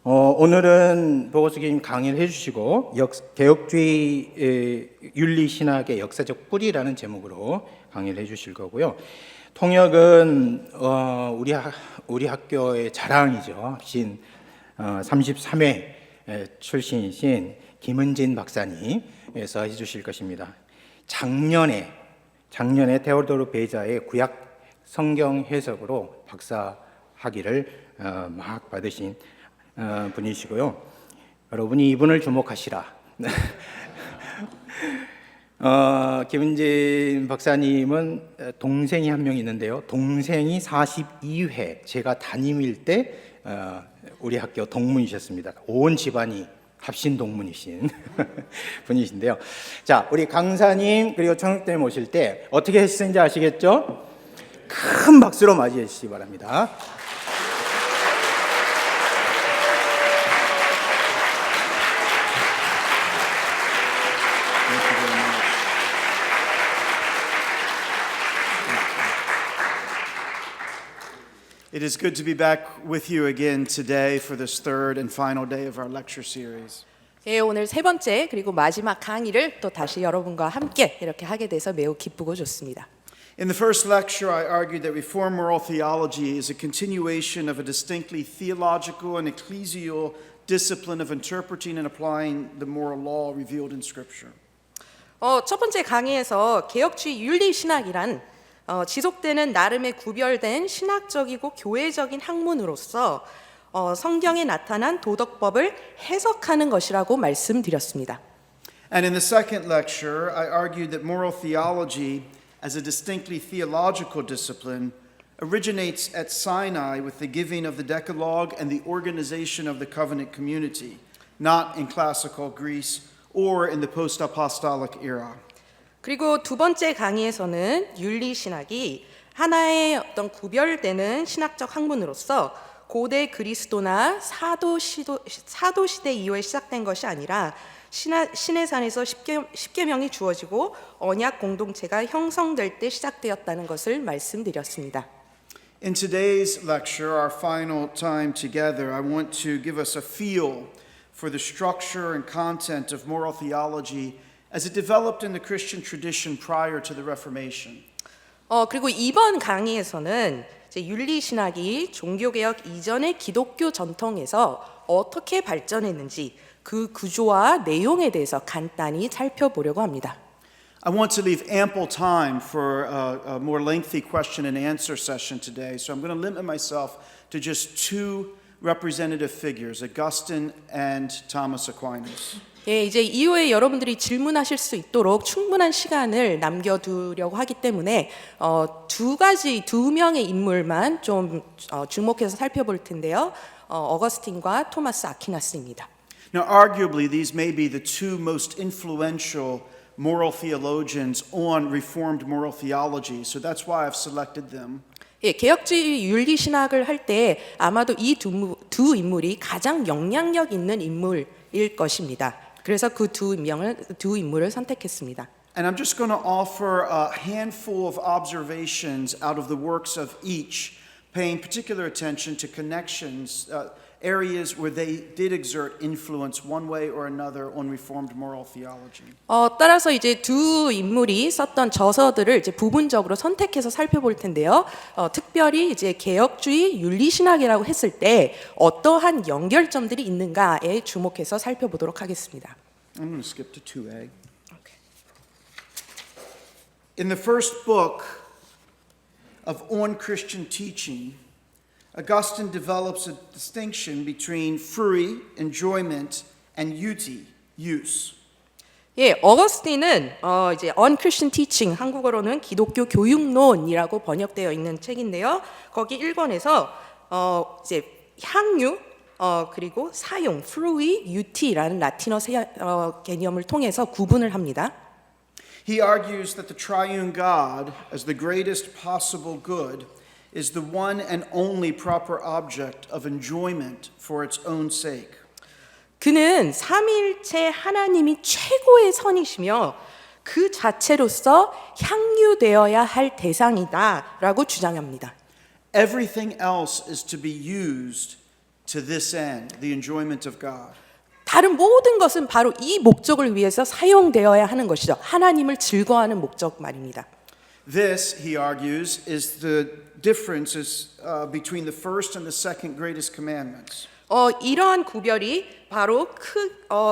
오늘은 보고서 교수님 강의를 해주시고 개혁주의 윤리신학의 역사적 뿌리라는 제목으로 강의를 해주실 거고요. 통역은 우리 학교의 자랑이죠. 33회 출신이신 김은진 박사님에서 해주실 것입니다. 작년에 테오도르 베자의 구약 성경 해석으로 박사 학위를 막 받으신 분이시고요. 여러분이 이분을 주목하시라. 김은진 박사님은 동생이 한 명 있는데요. 동생이 42회 제가 담임일 때 우리 학교 동문이셨습니다. 온 집안이 합신 동문이신 분이신데요. 자, 우리 강사님 그리고 청육대님 오실 때 어떻게 하시는지 아시겠죠? 큰 박수로 맞이해 주시기 바랍니다. It is good to be back with you again today for this third and final day of our lecture series. 예, 오늘 세 번째 그리고 마지막 강의를 또 다시 여러분과 함께 이렇게 하게 돼서 매우 기쁘고 좋습니다. In the first lecture, I argued that Reformed moral theology is a continuation of a distinctly theological and ecclesial discipline of interpreting and applying the moral law revealed in Scripture. 첫 번째 강의에서 개혁주의 윤리신학이란 지속되는 나름의 구별된 신학적이고 교회적인 학문으로서 성경에 나타난 도덕법을 해석하는 것이라고 말씀드렸습니다. And in the second lecture, I argued that moral theology, as a distinctly theological discipline, originates at Sinai with the giving of the Decalogue and the organization of the covenant community, not in classical Greece or in the post-apostolic era. 그리고 두 번째 강의에서는 윤리신학이 하나의 어떤 구별되는 신학적 학문으로서 고대 그리스도나 사도 시대 이후에 시작된 것이 아니라 신의 산에서 십계명이 주어지고 언약 공동체가 형성될 때 시작되었다는 것을 말씀드렸습니다. In today's lecture, our final time together, I want to give us a feel for the structure and content of moral theology as it developed in the Christian tradition prior to the Reformation. 그리고 이번 강의에서는 이제 윤리신학이 종교개혁 이전의 기독교 전통에서 어떻게 발전했는지 그 구조와 내용에 대해서 간단히 살펴보려고 합니다. I want to leave ample time for a more lengthy question and answer session today, so I'm going to limit myself to just two representative figures, Augustine and Thomas Aquinas. 예, 이제 이후에 여러분들이 질문하실 수 있도록 충분한 시간을 남겨두려고 하기 때문에 두 명의 인물만 좀 주목해서 살펴볼 텐데요. 어거스틴과 토마스 아퀴나스입니다. Now, arguably, these may be the two most influential moral theologians on Reformed moral theology, so that's why I've selected them. 예, 개혁주의 윤리신학을 할 때 아마도 이 두 인물이 가장 영향력 있는 인물일 것입니다. 그래서 그 두 인물을 선택했습니다. And I'm just going to offer a handful of observations out of the works of each, paying particular attention to connections, areas where they did exert influence one way or another on Reformed moral theology. 따라서 이제 두 인물이 썼던 저서들을 이제 부분적으로 선택해서 살펴볼 텐데요. 특별히 이제 개혁주의 윤리신학이라고 했을 때 어떠한 연결점들이 있는가에 주목해서 살펴보도록 하겠습니다. I'm going to skip to 2a. In the first book of On Christian Teaching, Augustine develops a distinction between frui, enjoyment, and uti, use. 예, 어거스틴은 이제 On Christian Teaching, 한국어로는 기독교 교육론이라고 번역되어 있는 책인데요. 거기 1권에서 이제 향유 그리고 사용, frui, uti라는 라틴어 개념을 통해서 구분을 합니다. He argues that the triune God, as the greatest possible good, is the one and only proper object of enjoyment for its own sake. 그는 삼위일체 하나님이 최고의 선이시며 그 자체로서 향유되어야 할 대상이다라고 주장합니다. Everything else is to be used to this end, the enjoyment of God. 다른 모든 것은 바로 이 목적을 위해서 사용되어야 하는 것이죠. 하나님을 즐거워하는 목적 말입니다. This, he argues, is the differences between the first and the second greatest commandments. 이러한 구별이 바로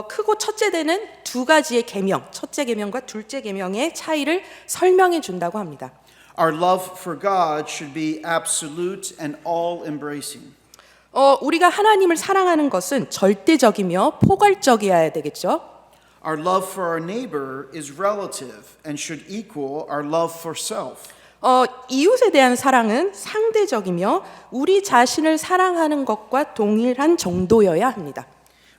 크고 첫째 되는 두 가지의 계명, 첫째 계명과 둘째 계명의 차이를 설명해 준다고 합니다. Our love for God should be absolute and all-embracing. 우리가 하나님을 사랑하는 것은 절대적이며 포괄적이어야 되겠죠. Our love for our neighbor is relative and should equal our love for self. 이웃에 대한 사랑은 상대적이며 우리 자신을 사랑하는 것과 동일한 정도여야 합니다.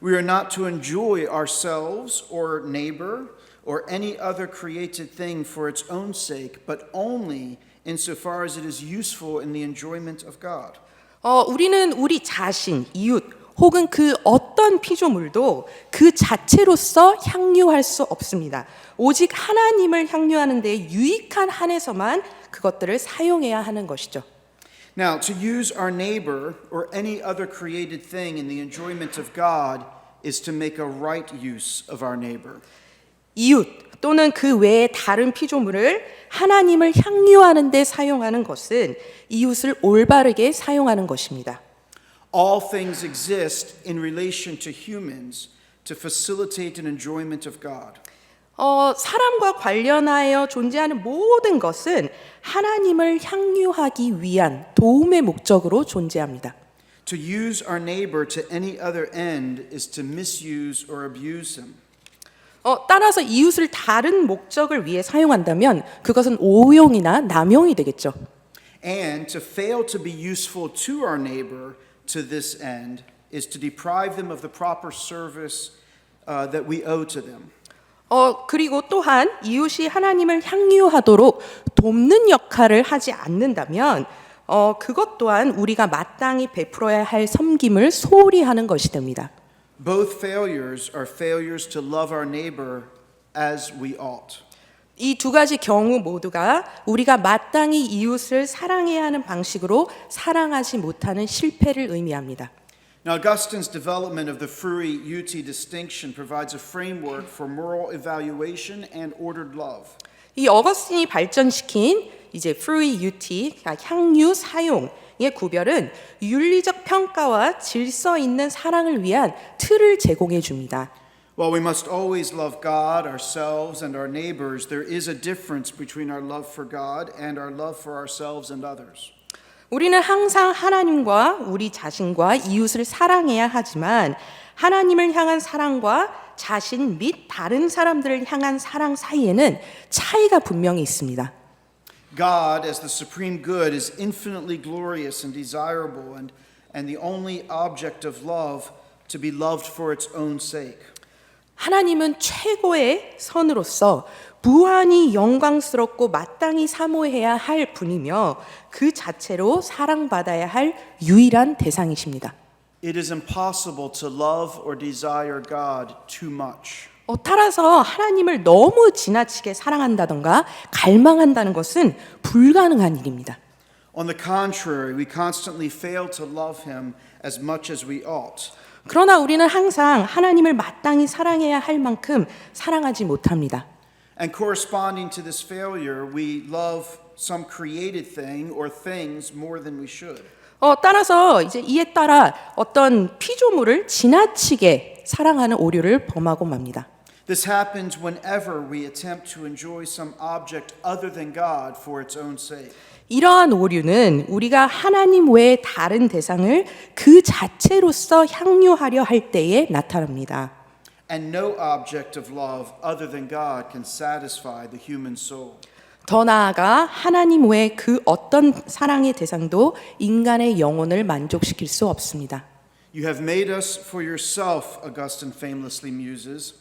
We are not to enjoy ourselves or neighbor or any other created thing for its own sake, but only insofar as it is useful in the enjoyment of God. 우리는 우리 자신, 이웃 혹은 그 어떤 피조물도 그 자체로서 향유할 수 없습니다. 오직 하나님을 향유하는 데 유익한 한에서만 그것들을 사용해야 하는 것이죠. Now, to use our neighbor or any other created thing in the enjoyment of God is to make a right use of our neighbor. 이웃 또는 그 외의 다른 피조물을 하나님을 향유하는 데 사용하는 것은 이웃을 올바르게 사용하는 것입니다. All things exist in relation to humans to facilitate an enjoyment of God. 사람과 관련하여 존재하는 모든 것은 하나님을 향유하기 위한 도움의 목적으로 존재합니다. To use our neighbor to any other end is to misuse or abuse him. 따라서 이웃을 다른 목적을 위해 사용한다면 그것은 오용이나 남용이 되겠죠. And to fail to be useful to our neighbor to this end is to deprive them of the proper service that we owe to them. 그리고 또한 이웃이 하나님을 향유하도록 돕는 역할을 하지 않는다면 그것 또한 우리가 마땅히 베풀어야 할 섬김을 소홀히 하는 것이 됩니다. Both failures are failures to love our neighbor as we ought. 이 두 가지 경우 모두가 우리가 마땅히 이웃을 사랑해야 하는 방식으로 사랑하지 못하는 실패를 의미합니다. Now, Augustine's development of the Frui Uti distinction provides a framework for moral evaluation and ordered love. 이 어거스틴이 발전시킨 이제 free uti, 향유 사용의 구별은 윤리적 평가와 질서 있는 사랑을 위한 틀을 제공해 줍니다. While we must always love God, ourselves, and our neighbors, there is a difference between our love for God and our love for ourselves and others. 우리는 항상 하나님과 우리 자신과 이웃을 사랑해야 하지만 하나님을 향한 사랑과 자신 및 다른 사람들을 향한 사랑 사이에는 차이가 분명히 있습니다. God, as the supreme good, is infinitely glorious and desirable and the only object of love to be loved for its own sake. 하나님은 최고의 선으로서 무한히 영광스럽고 마땅히 사모해야 할 분이며 그 자체로 사랑받아야 할 유일한 대상이십니다. It is impossible to love or desire God too much. 따라서 하나님을 너무 지나치게 사랑한다던가 갈망한다는 것은 불가능한 일입니다. On the contrary, we constantly fail to love Him as much as we ought. 그러나 우리는 항상 하나님을 마땅히 사랑해야 할 만큼 사랑하지 못합니다. And corresponding to this failure, we love some created thing or things more than we should. 따라서 이제 이에 따라 어떤 피조물을 지나치게 사랑하는 오류를 범하고 맙니다. This happens whenever we attempt to enjoy some object other than God for its own sake. 이러한 오류는 우리가 하나님 외의 다른 대상을 그 자체로서 향유하려 할 때에 나타납니다. And no object of love other than God can satisfy the human soul. 더 나아가 하나님 외의 그 어떤 사랑의 대상도 인간의 영혼을 만족시킬 수 없습니다. You have made us for yourself, Augustine famously muses,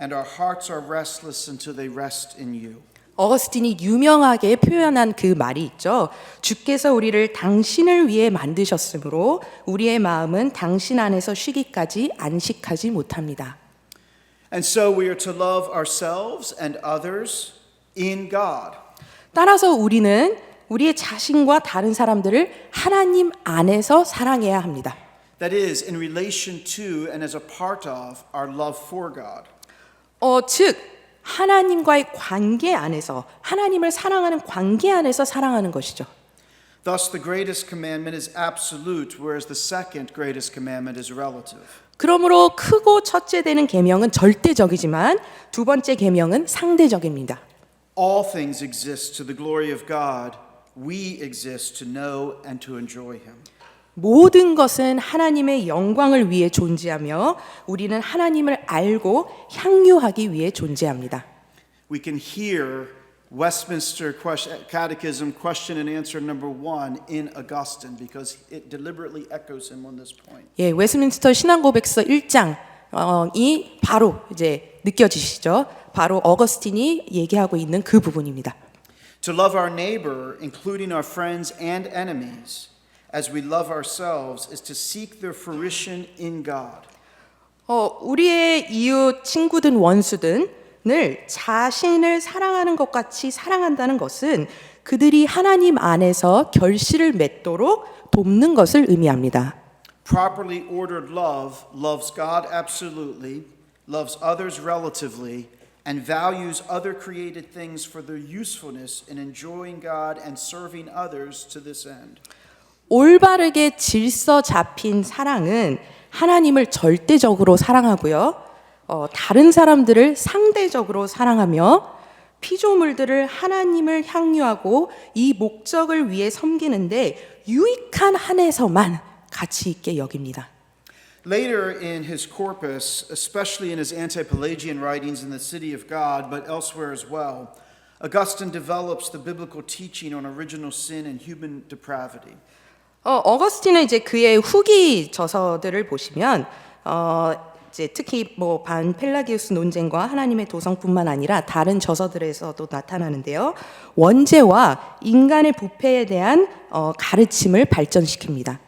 and our hearts are restless until they rest in you. 어거스틴이 유명하게 표현한 그 말이 있죠. 주께서 우리를 당신을 위해 만드셨으므로 우리의 마음은 당신 안에서 쉬기까지 안식하지 못합니다. And so we are to love ourselves and others in God. 따라서 우리는 우리의 자신과 다른 사람들을 하나님 안에서 사랑해야 합니다. That is, in relation to and as a part of our love for God. 즉 하나님과의 관계 안에서 하나님을 사랑하는 관계 안에서 사랑하는 것이죠. Thus, the greatest commandment is absolute, whereas the second greatest commandment is relative. 그러므로 크고 첫째 되는 계명은 절대적이지만 두 번째 계명은 상대적입니다. All things exist to the glory of God. We exist to know and to enjoy Him. 모든 것은 하나님의 영광을 위해 존재하며 우리는 하나님을 알고 향유하기 위해 존재합니다. We can hear Westminster Catechism question and answer number 1 in Augustine because it deliberately echoes him on this point. 예, 웨스민스터 신앙고백서 1장이 바로 이제 느껴지시죠? 바로 어거스틴이 얘기하고 있는 그 부분입니다. To love our neighbor, including our friends and enemies, as we love ourselves, is to seek their fruition in God. 우리의 이웃, 친구든 원수든을 자신을 사랑하는 것 같이 사랑한다는 것은 그들이 하나님 안에서 결실을 맺도록 돕는 것을 의미합니다. Properly ordered love loves God absolutely, loves others relatively, and values other created things for their usefulness in enjoying God and serving others to this end. 올바르게 질서 잡힌 사랑은 하나님을 절대적으로 사랑하고요. 다른 사람들을 상대적으로 사랑하며 피조물들을 하나님을 향유하고 이 목적을 위해 섬기는데 유익한 한에서만 가치 있게 여깁니다. Later in his corpus, especially in his anti-Pelagian writings in the City of God, but elsewhere as well, Augustine develops the biblical teaching on original sin and human depravity. 어거스틴은 이제 그의 후기 저서들을 보시면 이제 특히 뭐 반펠라기우스 논쟁과 하나님의 도성뿐만 아니라 다른 저서들에서도 나타나는데요. 원죄와 인간의 부패에 대한 가르침을 발전시킵니다.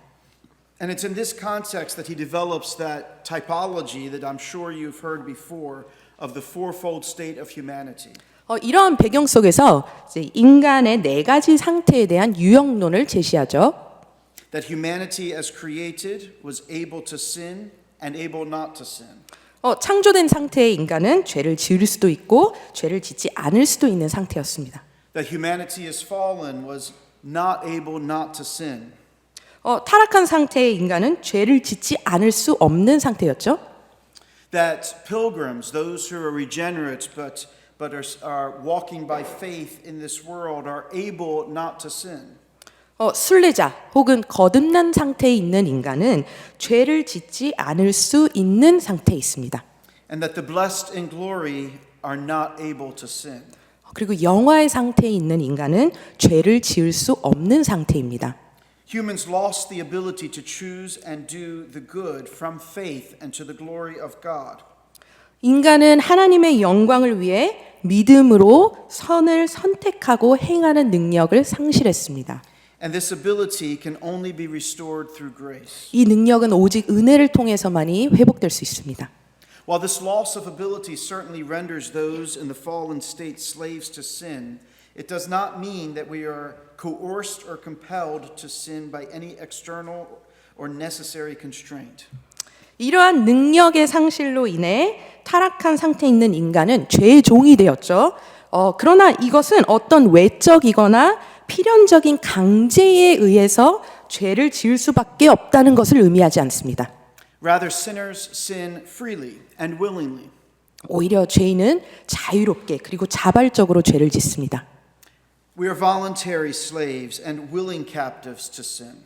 And it's in this context that he develops that typology that I'm sure you've heard before of the fourfold state of humanity. 이러한 배경 속에서 이제 인간의 네 가지 상태에 대한 유형론을 제시하죠. That humanity as created was able to sin and able not to sin. 창조된 상태의 인간은 죄를 지을 수도 있고 죄를 짓지 않을 수도 있는 상태였습니다. That humanity as fallen was not able not to sin. 타락한 상태의 인간은 죄를 짓지 않을 수 없는 상태였죠. That pilgrims, those who are regenerate but are walking by faith in this world, are able not to sin. 순례자 혹은 거듭난 상태에 있는 인간은 죄를 짓지 않을 수 있는 상태에 있습니다. And that the blessed in glory are not able to sin. 그리고 영화의 상태에 있는 인간은 죄를 지을 수 없는 상태입니다. Humans lost the ability to choose and do the good from faith and to the glory of God. 인간은 하나님의 영광을 위해 믿음으로 선을 선택하고 행하는 능력을 상실했습니다. And this ability can only be restored through grace. 이 능력은 오직 은혜를 통해서만이 회복될 수 있습니다. While this loss of ability certainly renders those in the fallen state slaves to sin, it does not mean that we are coerced or compelled to sin by any external or necessary constraint. 이러한 능력의 상실로 인해 타락한 상태에 있는 인간은 죄의 종이 되었죠. 그러나 이것은 어떤 외적이거나 필연적인 강제에 의해서 죄를 지을 수밖에 없다는 것을 의미하지 않습니다. Rather, sinners sin freely and willingly. 오히려 죄인은 자유롭게 그리고 자발적으로 죄를 짓습니다. We are voluntary slaves and willing captives to sin.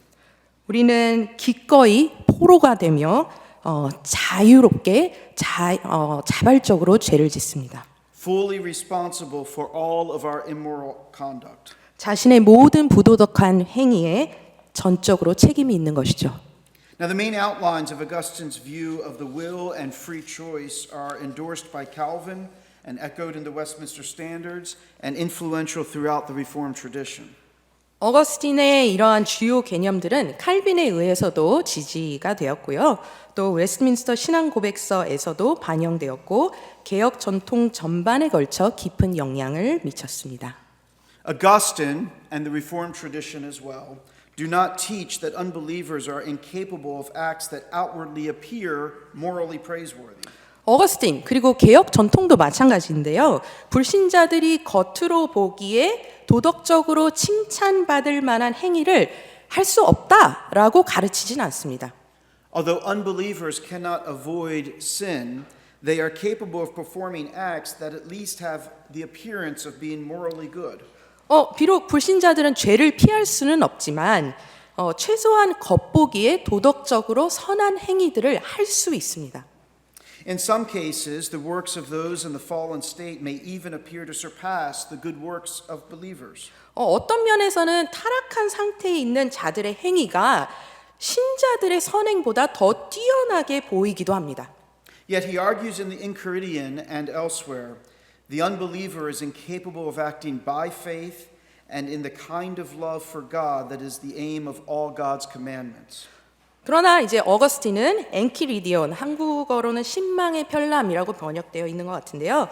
우리는 기꺼이 포로가 되며 자유롭게 자발적으로 죄를 짓습니다. Fully responsible for all of our immoral conduct. 자신의 모든 부도덕한 행위에 전적으로 책임이 있는 것이죠. Now, the main outlines of Augustine's view of the will and free choice are endorsed by Calvin and echoed in the Westminster Standards and influential throughout the Reformed tradition. 어거스틴의 이러한 주요 개념들은 칼빈에 의해서도 지지가 되었고요. 또 웨스트민스터 신앙 고백서에서도 반영되었고 개혁 전통 전반에 걸쳐 깊은 영향을 미쳤습니다. Augustine and the Reformed tradition as well Do not teach that unbelievers are incapable of acts that outwardly appear morally praiseworthy. 어거스틴 그리고 개혁 전통도 마찬가지인데요. 불신자들이 겉으로 보기에 도덕적으로 칭찬받을 만한 행위를 할 수 없다라고 가르치진 않습니다. Although unbelievers cannot avoid sin, they are capable of performing acts that at least have the appearance of being morally good. 비록 불신자들은 죄를 피할 수는 없지만 최소한 겉보기에 도덕적으로 선한 행위들을 할 수 있습니다. In some cases, the works of those in the fallen state may even appear to surpass the good works of believers. 어떤 면에서는 타락한 상태에 있는 자들의 행위가 신자들의 선행보다 더 뛰어나게 보이기도 합니다. Yet he argues in the Enchiridion and elsewhere, the unbeliever is incapable of acting by faith and in the kind of love for God that is the aim of all God's commandments. 그러나 이제 어거스틴은 엔키리디온, 한국어로는 신망의 편람이라고 번역되어 있는 것 같은데요.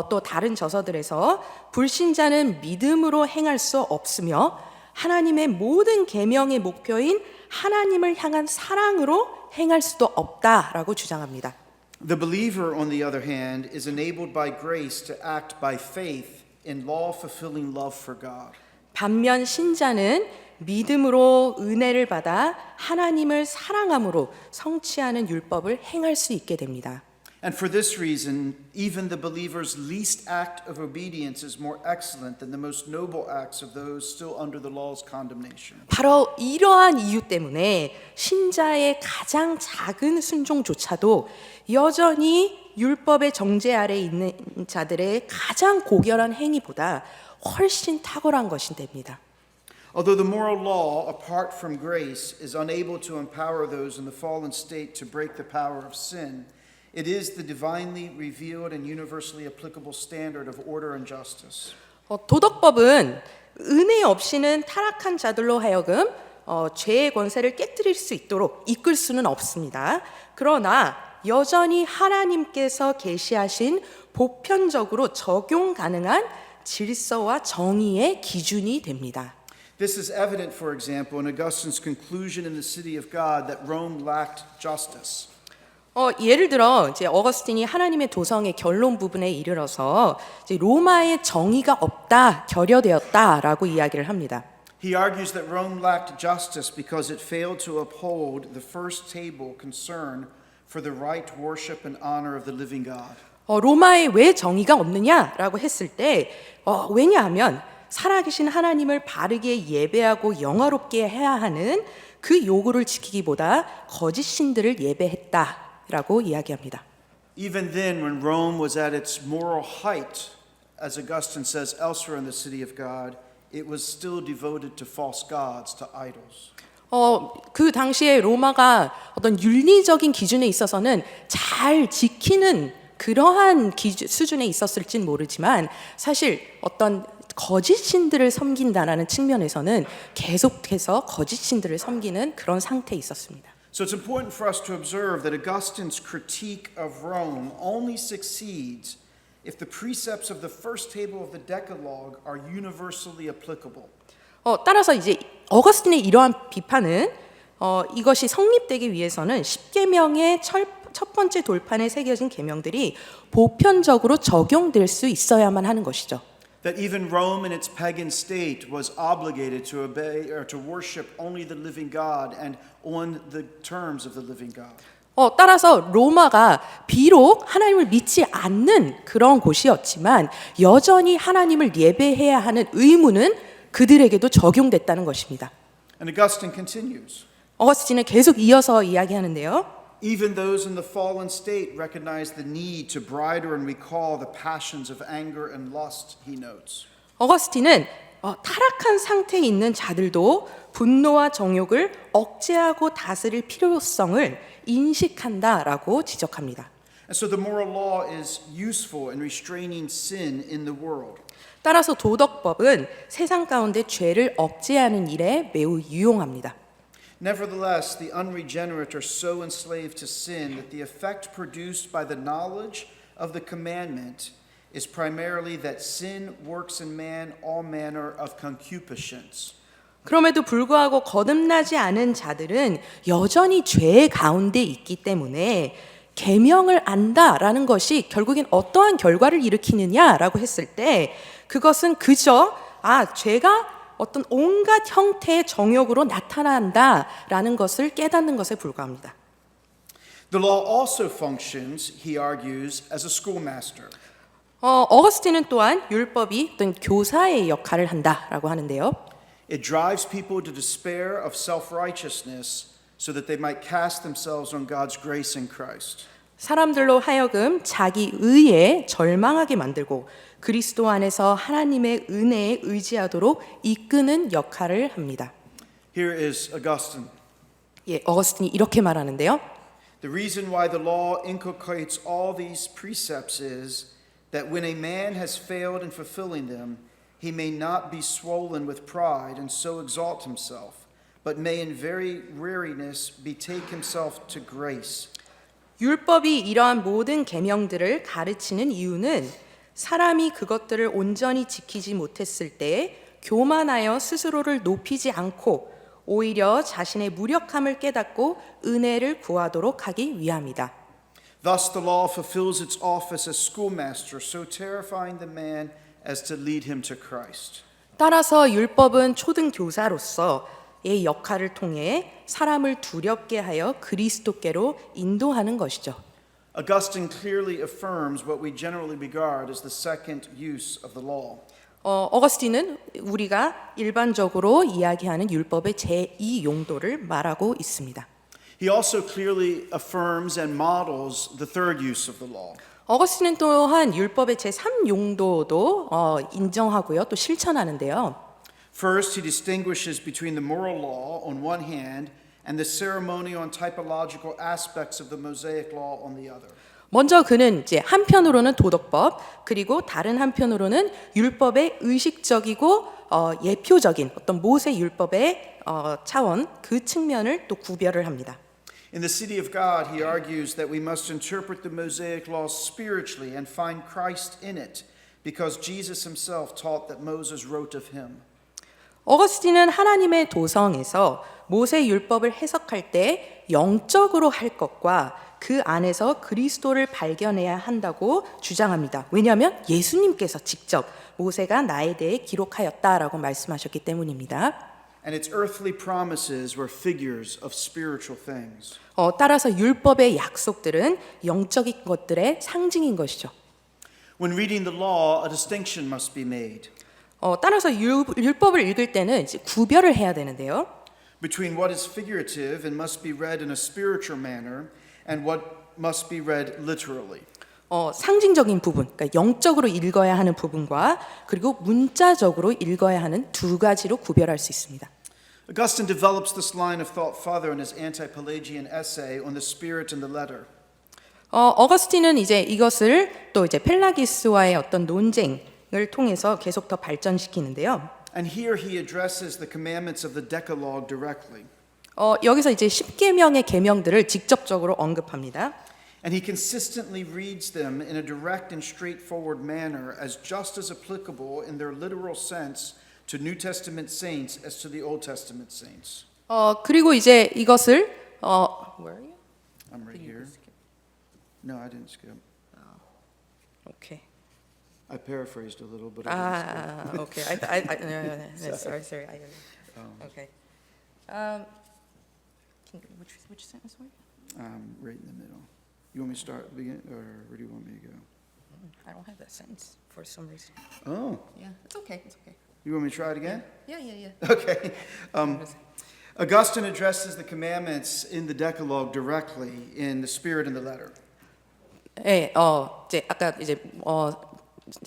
또 다른 저서들에서 불신자는 믿음으로 행할 수 없으며 하나님의 모든 계명의 목표인 하나님을 향한 사랑으로 행할 수도 없다라고 주장합니다. The believer, on the other hand, is enabled by grace to act by faith in law-fulfilling love for God. 반면 신자는 믿음으로 은혜를 받아 하나님을 사랑함으로 성취하는 율법을 행할 수 있게 됩니다. And for this reason, even the believer's least act of obedience is more excellent than the most noble acts of those still under the law's condemnation. 바로 이러한 이유 때문에 신자의 가장 작은 순종조차도 여전히 율법의 정죄 아래 있는 자들의 가장 고결한 행위보다 훨씬 탁월한 것이 됩니다. Although the moral law, apart from grace, is unable to empower those in the fallen state to break the power of sin, it is the divinely revealed and universally applicable standard of order and justice. 도덕법은 은혜 없이는 타락한 자들로 하여금 죄의 권세를 깨뜨릴 수 있도록 이끌 수는 없습니다. 그러나 여전히 하나님께서 계시하신 보편적으로 적용 가능한 질서와 정의의 기준이 됩니다. This is evident, for example, in Augustine's conclusion in the City of God that Rome lacked justice. 예를 들어 이제 어거스틴이 하나님의 도성의 결론 부분에 이르러서 이제 로마의 정의가 없다, 결여되었다라고 이야기를 합니다. He argues that Rome lacked justice because it failed to uphold the first table concern for the right worship and honor of the living God. 로마에 왜 정의가 없느냐라고 했을 때 왜냐하면 살아계신 하나님을 바르게 예배하고 영화롭게 해야 하는 그 요구를 지키기보다 거짓 신들을 예배했다라고 이야기합니다. Even then, when Rome was at its moral height, as Augustine says elsewhere in the City of God, it was still devoted to false gods, to idols. 그 당시에 로마가 어떤 윤리적인 기준에 있어서는 잘 지키는 그러한 수준에 있었을진 모르지만 사실 어떤 거짓 신들을 섬긴다라는 측면에서는 계속해서 거짓 신들을 섬기는 그런 상태에 있었습니다. So it's important for us to observe that Augustine's critique of Rome only succeeds if the precepts of the first table of the Decalogue are universally applicable. 따라서 이제 어거스틴의 이러한 비판은 이것이 성립되기 위해서는 십계명의 첫 번째 돌판에 새겨진 계명들이 보편적으로 적용될 수 있어야만 하는 것이죠. That even Rome in its pagan state was obligated to obey or to worship only the living God and on the terms of the living God. 따라서 로마가 비록 하나님을 믿지 않는 그런 곳이었지만 여전히 하나님을 예배해야 하는 의무는 그들에게도 적용됐다는 것입니다. And Augustine continues. 어거스틴은 계속 이어서 이야기하는데요. Even those in the fallen state recognize the need to bridle and recall the passions of anger and lust, he notes. 어거스틴은 타락한 상태에 있는 자들도 분노와 정욕을 억제하고 다스릴 필요성을 인식한다라고 지적합니다. And so the moral law is useful in restraining sin in the world. 따라서 도덕법은 세상 가운데 죄를 억제하는 일에 매우 유용합니다. Nevertheless, the unregenerate are so enslaved to sin that the effect produced by the knowledge of the commandment is primarily that sin works in man all manner of concupiscence. 그럼에도 불구하고 거듭나지 않은 자들은 여전히 죄 가운데 있기 때문에 계명을 안다라는 것이 결국엔 어떠한 결과를 일으키느냐라고 했을 때 그것은 그저 죄가 어떤 온갖 형태의 정욕으로 나타난다라는 것을 깨닫는 것에 불과합니다. The law also functions, he argues, as a schoolmaster. 어거스틴은 또한 율법이 어떤 교사의 역할을 한다라고 하는데요. It drives people to despair of self-righteousness so that they might cast themselves on God's grace in Christ. 사람들로 하여금 자기 의에 절망하게 만들고 그리스도 안에서 하나님의 은혜에 의지하도록 이끄는 역할을 합니다. Here is Augustine. 어거스틴이 이렇게 말하는데요. The reason why the law inculcates all these precepts is that when a man has failed in fulfilling them, he may not be swollen with pride and so exalt himself, but may in very weariness betake himself to grace. 율법이 이러한 모든 계명들을 가르치는 이유는 사람이 그것들을 온전히 지키지 못했을 때 교만하여 스스로를 높이지 않고 오히려 자신의 무력함을 깨닫고 은혜를 구하도록 하기 위함이다. Thus the law fulfills its office as schoolmaster, so terrifying the man as to lead him to Christ. 따라서 율법은 초등 교사로서의 역할을 통해 사람을 두렵게 하여 그리스도께로 인도하는 것이죠. Augustine clearly affirms what we generally regard as the second use of the law. 어거스틴은 우리가 일반적으로 이야기하는 율법의 제2 용도를 말하고 있습니다. He also clearly affirms and models the third use of the law. 어거스틴은 또한 율법의 제3 용도도 인정하고요, 또 실천하는데요. First, he distinguishes between the moral law on one hand and the ceremonial and typological aspects of the Mosaic law on the other. 먼저 그는 이제 한편으로는 도덕법, 그리고 다른 한편으로는 율법의 의식적이고 예표적인 어떤 모세 율법의 차원 그 측면을 또 구별을 합니다. In the City of God, he argues that we must interpret the Mosaic law spiritually and find Christ in it, because Jesus himself taught that Moses wrote of him. 어거스틴은 하나님의 도성에서 모세 율법을 해석할 때 영적으로 할 것과 그 안에서 그리스도를 발견해야 한다고 주장합니다. 왜냐하면 예수님께서 직접 모세가 나에 대해 기록하였다라고 말씀하셨기 때문입니다. And its earthly promises were figures of spiritual things. 따라서 율법의 약속들은 영적인 것들의 상징인 것이죠. When reading the law, a distinction must be made 따라서 율법을 읽을 때는 이제 구별을 해야 되는데요. between what is figurative and must be read in a spiritual manner and what must be read literally. 상징적인 부분, 그러니까 영적으로 읽어야 하는 부분과 그리고 문자적으로 읽어야 하는 두 가지로 구별할 수 있습니다. Augustine develops this line of thought further in his anti-Pelagian essay on the spirit and the letter. 어거스틴은 이제 이것을 또 이제 펠라기스와의 어떤 논쟁을 통해서 계속 더 발전시키는데요. And here he addresses the commandments of the Decalogue directly. 여기서 이제 10계명의 계명들을 직접적으로 언급합니다. And he consistently reads them in a direct and straightforward manner as just as applicable in their literal sense to New Testament saints as to the Old Testament saints. 그리고 이제 이것을 where are you? I'm right here. No, I didn't skip. Okay. I paraphrased a little, but I didn't skip. Okay. Sorry. Okay. Which sentence were you? Right in the middle. You want me to start at the beginning, or where do you want me to go? I don't have that sentence for some reason. Oh, Yeah, it's okay. you want me to try it again? Yeah. Okay. Augustine addresses the commandments in the Decalogue directly in the spirit and the letter. 네, 이제 아까 이제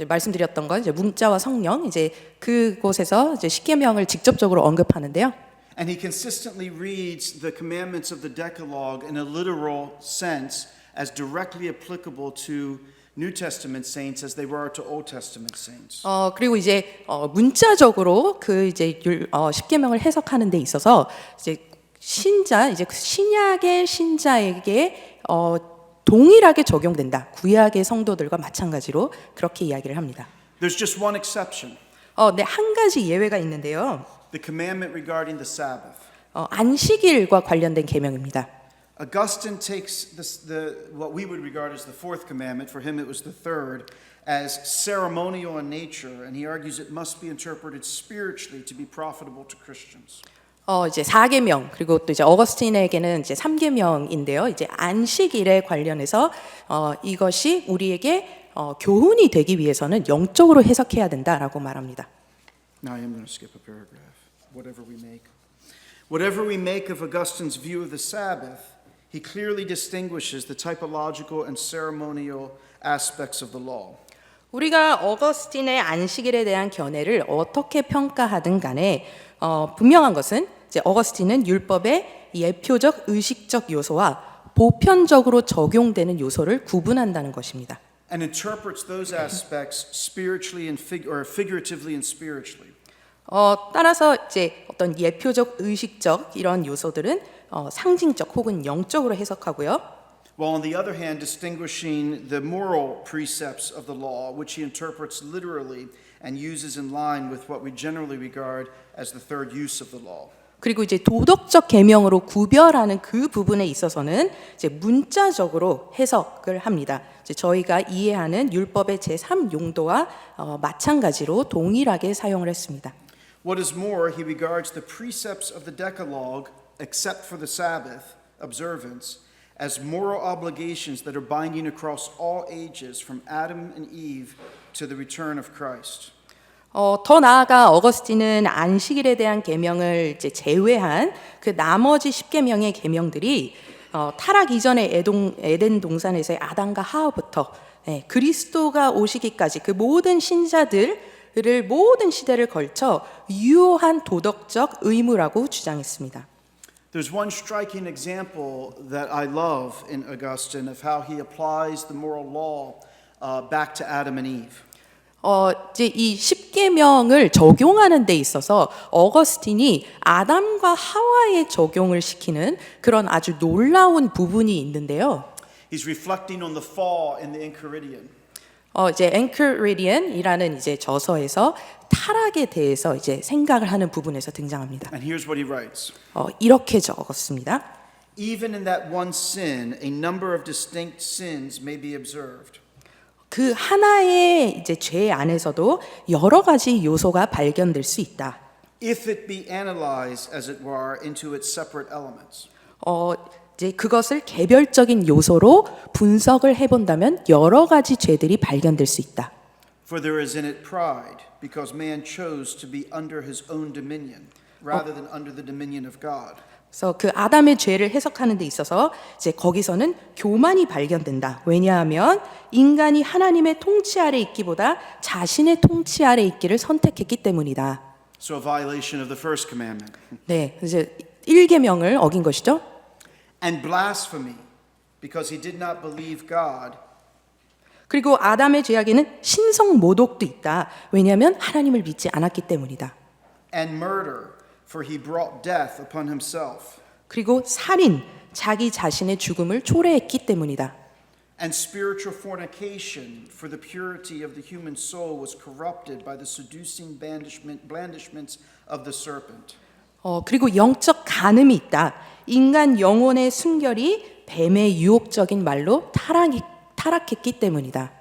말씀드렸던 건 이제 문자와 성령 이제 그곳에서 이제 십계명을 직접적으로 언급하는데요. And he consistently reads the commandments of the Decalogue in a literal sense as directly applicable to New Testament saints as they were to Old Testament saints. 그리고 이제 문자적으로 그 이제 십계명을 해석하는 데 있어서 이제 신자 이제 신약의 신자에게 동일하게 적용된다. 구약의 성도들과 마찬가지로 그렇게 이야기를 합니다. There's just one exception. 네, 한 가지 예외가 있는데요. the commandment regarding the Sabbath. 안식일과 관련된 계명입니다. Augustine takes what we would regard as the fourth commandment, for him it was the third, as ceremonial in nature, and he argues it must be interpreted spiritually to be profitable to Christians. 이제 4계명 그리고 또 이제 어거스틴에게는 이제 3계명인데요. 이제 안식일에 관련해서 이것이 우리에게 교훈이 되기 위해서는 영적으로 해석해야 된다라고 말합니다. Now I am going to skip a paragraph. Whatever we make of Augustine's view of the Sabbath, he clearly distinguishes the typological and ceremonial aspects of the law. 우리가 어거스틴의 안식일에 대한 견해를 어떻게 평가하든 간에 분명한 것은 이제 어거스틴은 율법의 예표적 의식적 요소와 보편적으로 적용되는 요소를 구분한다는 것입니다. And interprets those aspects spiritually and figuratively and spiritually. 따라서 이제 어떤 예표적 의식적 이런 요소들은 상징적 혹은 영적으로 해석하고요. While on the other hand distinguishing the moral precepts of the law, which he interprets literally and uses in line with what we generally regard as the third use of the law. 그리고 이제 도덕적 계명으로 구별하는 그 부분에 있어서는 이제 문자적으로 해석을 합니다. 이제 저희가 이해하는 율법의 제3 용도와 마찬가지로 동일하게 사용을 했습니다. What is more, he regards the precepts of the Decalogue, except for the Sabbath observance, as moral obligations that are binding across all ages from Adam and Eve to the return of Christ. 더 나아가 어거스틴은 안식일에 대한 계명을 이제 제외한 그 나머지 10계명의 계명들이 타락 이전의 에덴 동산에서의 아담과 하와부터 그리스도가 오시기까지 그 모든 신자들을 모든 시대를 걸쳐 유효한 도덕적 의무라고 주장했습니다. There's one striking example that I love in Augustine of how he applies the moral law back to Adam and Eve. 이제 이 10계명을 적용하는 데 있어서 어거스틴이 아담과 하와에 적용을 시키는 그런 아주 놀라운 부분이 있는데요. He's reflecting on the fall in the Enchiridion. 이제 엔커리디언이라는 이제 저서에서 타락에 대해서 이제 생각을 하는 부분에서 등장합니다. And here's what he writes. 이렇게 적었습니다. Even in that one sin, a number of distinct sins may be observed. 그 하나의 이제 죄 안에서도 여러 가지 요소가 발견될 수 있다. If it be analyzed, as it were, into its separate elements. 이제 그것을 개별적인 요소로 분석을 해본다면 여러 가지 죄들이 발견될 수 있다. For there is in it pride, because man chose to be under his own dominion, rather than under the dominion of God. 그래서 그 아담의 죄를 해석하는 데 있어서 이제 거기서는 교만이 발견된다. 왜냐하면 인간이 하나님의 통치 아래 있기보다 자신의 통치 아래 있기를 선택했기 때문이다. So a violation of the first commandment. 네, 이제 1계명을 어긴 것이죠. And blasphemy, because he did not believe God. 그리고 아담의 죄악에는 신성 모독도 있다. 왜냐하면 하나님을 믿지 않았기 때문이다. And murder, for he brought death upon himself. 그리고 살인, 자기 자신의 죽음을 초래했기 때문이다. And spiritual fornication, for the purity of the human soul was corrupted by the seducing blandishments of the serpent. 그리고 영적 간음이 있다. 인간 영혼의 순결이 뱀의 유혹적인 말로 타락했기 때문이다.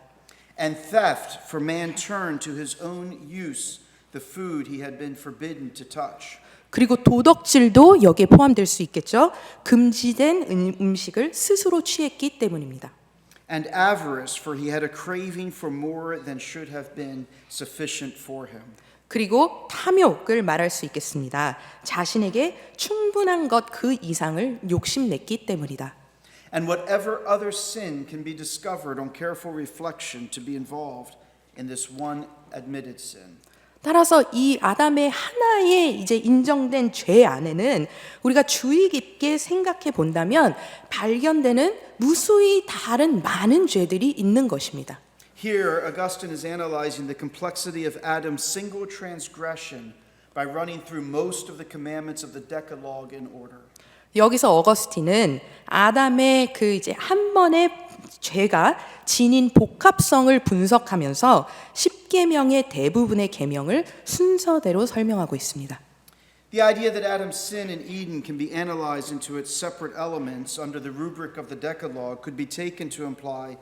And theft, for man turned to his own use the food he had been forbidden to touch. 그리고 도덕질도 여기에 포함될 수 있겠죠. 금지된 음식을 스스로 취했기 때문입니다. And avarice, for he had a craving for more than should have been sufficient for him. 그리고 탐욕을 말할 수 있겠습니다. 자신에게 충분한 것 그 이상을 욕심냈기 때문이다. And whatever other sin can be discovered on careful reflection to be involved in this one admitted sin. 따라서 이 아담의 하나의 이제 인정된 죄 안에는 우리가 주의 깊게 생각해 본다면 발견되는 무수히 다른 많은 죄들이 있는 것입니다. Here, Augustine is analyzing the complexity of Adam's single transgression by running through most of the commandments of the Decalogue in order. 여기서 어거스틴은 아담의 그 이제 한 번의 죄가 지닌 복합성을 분석하면서 10계명의 대부분의 계명을 순서대로 설명하고 있습니다. The idea that Adam's sin in Eden can be analyzed into its separate elements under the rubric of the Decalogue could be taken to imply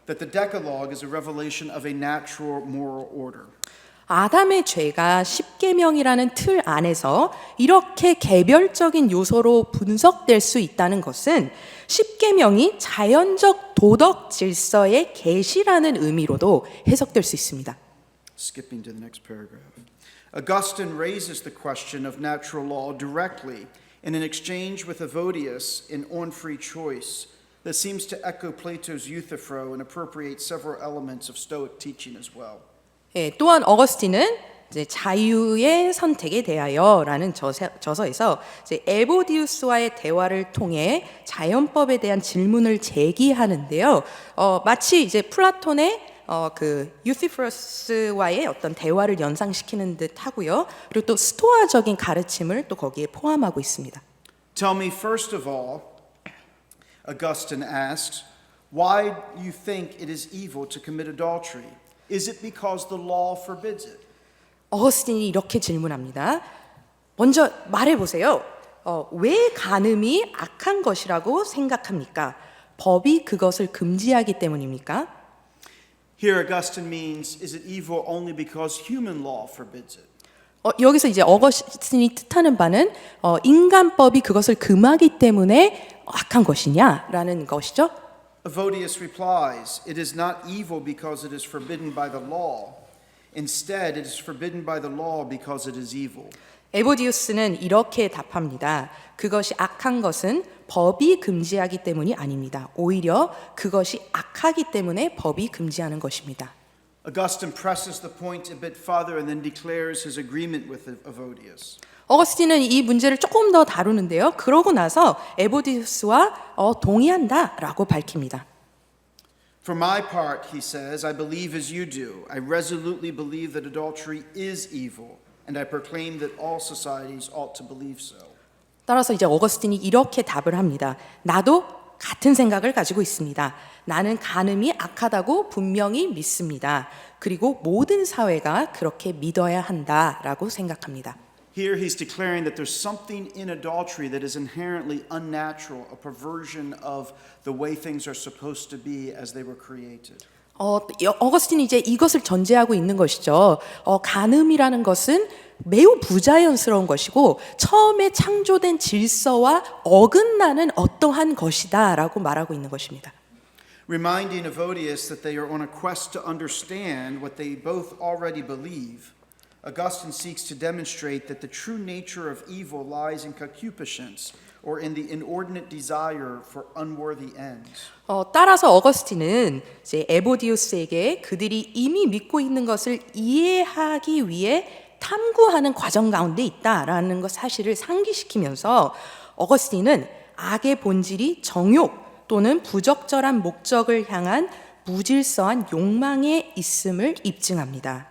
that the Decalogue is a revelation of a natural moral order. 아담의 죄가 십계명이라는 틀 안에서 이렇게 개별적인 요소로 분석될 수 있다는 것은 십계명이 자연적 도덕 질서의 계시라는 의미로도 해석될 수 있습니다. Skipping to the next paragraph. Augustine raises the question of natural law directly in an exchange with Evodius in On Free Choice that seems to echo Plato's Euthyphro and appropriate several elements of Stoic teaching as well. 예, 또한 어거스틴은 이제 자유의 선택에 대하여라는 저서에서 이제 에보디우스와의 대화를 통해 자연법에 대한 질문을 제기하는데요. 마치 이제 플라톤의 그 유시프러스와의 어떤 대화를 연상시키는 듯 하고요. 그리고 또 스토아적인 가르침을 또 거기에 포함하고 있습니다. Tell me first of all, Augustine asks, why do you think it is evil to commit adultery? Is it because the law forbids it? 어거스틴이 이렇게 질문합니다. 먼저 말해 보세요. 왜 간음이 악한 것이라고 생각합니까? 법이 그것을 금지하기 때문입니까? Here Augustine means, is it evil only because human law forbids it? 여기서 이제 어거스틴이 뜻하는 바는 인간법이 그것을 금하기 때문에 악한 것이냐라는 것이죠. Evodius replies, it is not evil because it is forbidden by the law. Instead, it is forbidden by the law because it is evil. 에보디우스는 이렇게 답합니다. 그것이 악한 것은 법이 금지하기 때문이 아닙니다. 오히려 그것이 악하기 때문에 법이 금지하는 것입니다. Augustine presses the point a bit further and then declares his agreement with Evodius. 어거스틴은 이 문제를 조금 더 다루는데요. 그러고 나서 에보디우스와 동의한다라고 밝힙니다. For my part, he says, I believe as you do. I resolutely believe that adultery is evil, and I proclaim that all societies ought to believe so. 따라서 이제 어거스틴이 이렇게 답을 합니다. 나도 같은 생각을 가지고 있습니다. 나는 간음이 악하다고 분명히 믿습니다. 그리고 모든 사회가 그렇게 믿어야 한다라고 생각합니다. Here he's declaring that there's something in adultery that is inherently unnatural, a perversion of the way things are supposed to be as they were created. 어거스틴이 이제 이것을 전제하고 있는 것이죠. 간음이라는 것은 매우 부자연스러운 것이고 처음에 창조된 질서와 어긋나는 어떠한 것이다라고 말하고 있는 것입니다. Reminding Evodius that they are on a quest to understand what they both already believe, Augustine seeks to demonstrate that the true nature of evil lies in concupiscence or in the inordinate desire for unworthy ends. 따라서 어거스틴은 이제 에보디우스에게 그들이 이미 믿고 있는 것을 이해하기 위해 탐구하는 과정 가운데 있다라는 것 사실을 상기시키면서 어거스틴은 악의 본질이 정욕 또는 부적절한 목적을 향한 무질서한 욕망에 있음을 입증합니다.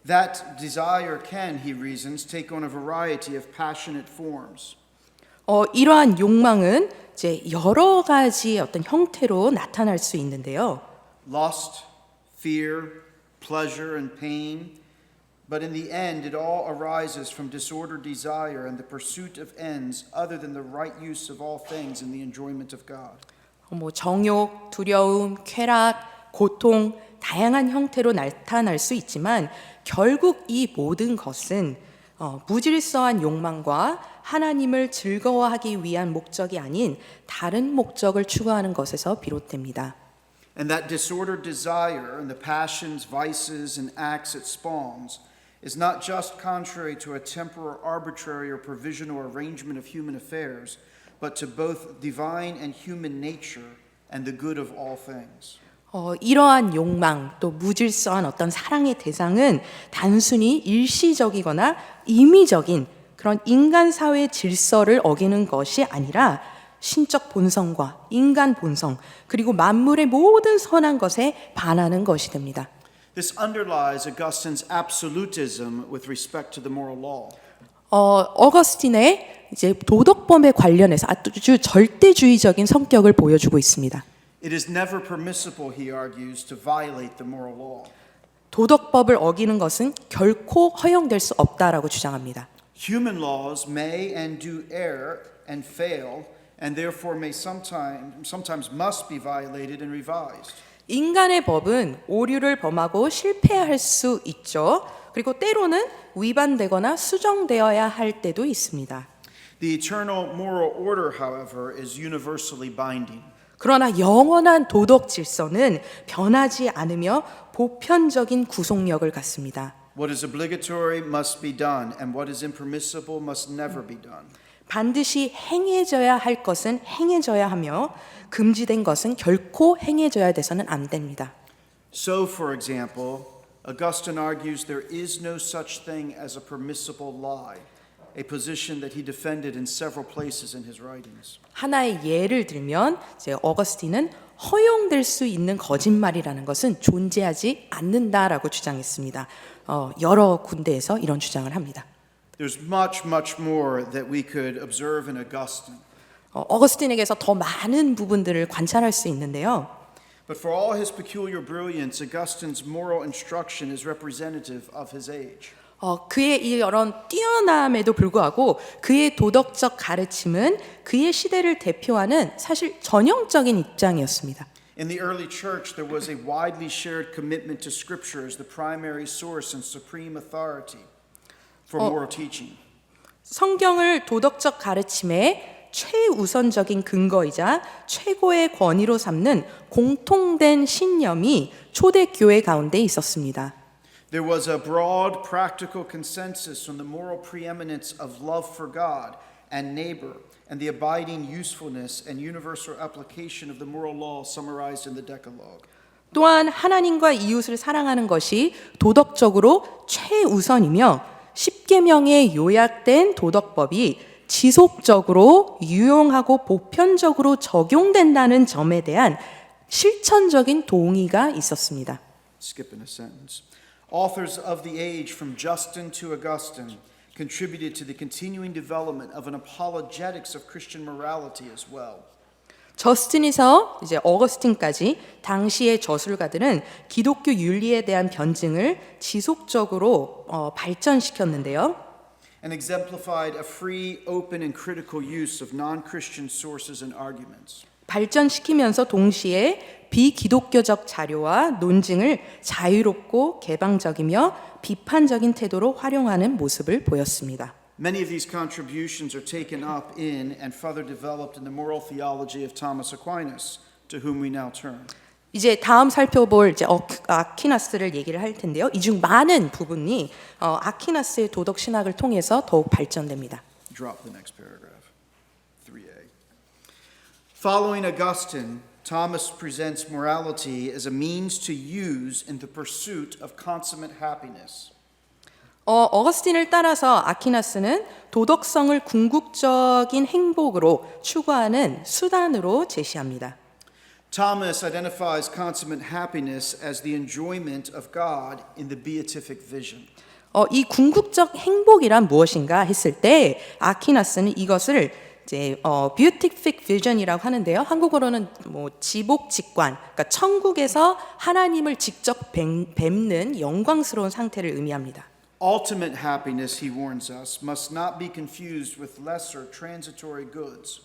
That desire can, he reasons, take on a variety of passionate forms. 이러한 욕망은 이제 여러 가지의 어떤 형태로 나타날 수 있는데요. Lust, fear, pleasure, and pain. But in the end, it all arises from disordered desire and the pursuit of ends other than the right use of all things in the enjoyment of God. 정욕, 두려움, 쾌락, 고통, 다양한 형태로 나타날 수 있지만 결국 이 모든 것은 무질서한 욕망과 하나님을 즐거워하기 위한 목적이 아닌 다른 목적을 추구하는 것에서 비롯됩니다. And that disordered desire and the passions, vices, and acts it spawns is not just contrary to a temporal, arbitrary, or provisional arrangement of human affairs, but to both divine and human nature and the good of all things. 이러한 욕망 또 무질서한 어떤 사랑의 대상은 단순히 일시적이거나 임의적인 그런 인간 사회의 질서를 어기는 것이 아니라 신적 본성과 인간 본성 그리고 만물의 모든 선한 것에 반하는 것이 됩니다. This underlies Augustine's absolutism with respect to the moral law. 어거스틴의 이제 도덕범에 관련해서 아주 절대주의적인 성격을 보여주고 있습니다. It is never permissible, he argues, to violate the moral law. 도덕법을 어기는 것은 결코 허용될 수 없다라고 주장합니다. Human laws may and do err and fail, and therefore may sometimes must be violated and revised. 인간의 법은 오류를 범하고 실패할 수 있죠. 그리고 때로는 위반되거나 수정되어야 할 때도 있습니다. The eternal moral order, however, is universally binding. 그러나 영원한 도덕 질서는 변하지 않으며 보편적인 구속력을 갖습니다. What is obligatory must be done, and what is impermissible must never be done. 반드시 행해져야 할 것은 행해져야 하며 금지된 것은 결코 행해져야 돼서는 안 됩니다. So, for example, Augustine argues there is no such thing as a permissible lie, a position that he defended in several places in his writings. 하나의 예를 들면 이제 어거스틴은 허용될 수 있는 거짓말이라는 것은 존재하지 않는다라고 주장했습니다. 여러 군데에서 이런 주장을 합니다. There's much more that we could observe in Augustine. 어거스틴에게서 더 많은 부분들을 관찰할 수 있는데요. But for all his peculiar brilliance, Augustine's moral instruction is representative of his age. 그의 이런 뛰어남에도 불구하고 그의 도덕적 가르침은 그의 시대를 대표하는 사실 전형적인 입장이었습니다. In the early church, there was a widely shared commitment to Scripture as the primary source and supreme authority for moral teaching. 성경을 도덕적 가르침의 최우선적인 근거이자 최고의 권위로 삼는 공통된 신념이 초대 교회 가운데 있었습니다. There was a broad practical consensus on the moral preeminence of love for God and neighbor and the abiding usefulness and universal application of the moral law summarized in the Decalogue. 또한 하나님과 이웃을 사랑하는 것이 도덕적으로 최우선이며 십계명에 요약된 도덕법이 지속적으로 유용하고 보편적으로 적용된다는 점에 대한 실천적인 동의가 있었습니다. Skipping a sentence. Authors of the age from Justin to Augustine contributed to the continuing development of an apologetics of Christian morality as well. 저스틴에서 이제 어거스틴까지 당시의 저술가들은 기독교 윤리에 대한 변증을 지속적으로 발전시켰는데요. And exemplified a free, open, and critical use of non-Christian sources and arguments. 발전시키면서 동시에 비기독교적 자료와 논증을 자유롭고 개방적이며 비판적인 태도로 활용하는 모습을 보였습니다. Many of these contributions are taken up in and further developed in the moral theology of Thomas Aquinas, to whom we now turn. 이제 다음 살펴볼 이제 아퀴나스를 얘기를 할 텐데요. 이 중 많은 부분이 아퀴나스의 도덕 신학을 통해서 더욱 발전됩니다. Drop the next paragraph. 3a. Following Augustine, Thomas presents morality as a means to use in the pursuit of consummate happiness. 어거스틴을 따라서 아퀴나스는 도덕성을 궁극적인 행복으로 추구하는 수단으로 제시합니다. Thomas identifies consummate happiness as the enjoyment of God in the beatific vision. 이 궁극적 행복이란 무엇인가 했을 때 아퀴나스는 이것을 이제 beatific vision이라고 하는데요. 한국어로는 뭐 지복직관, 그러니까 천국에서 하나님을 직접 뵙는 영광스러운 상태를 의미합니다. Ultimate happiness, he warns us, must not be confused with lesser transitory goods.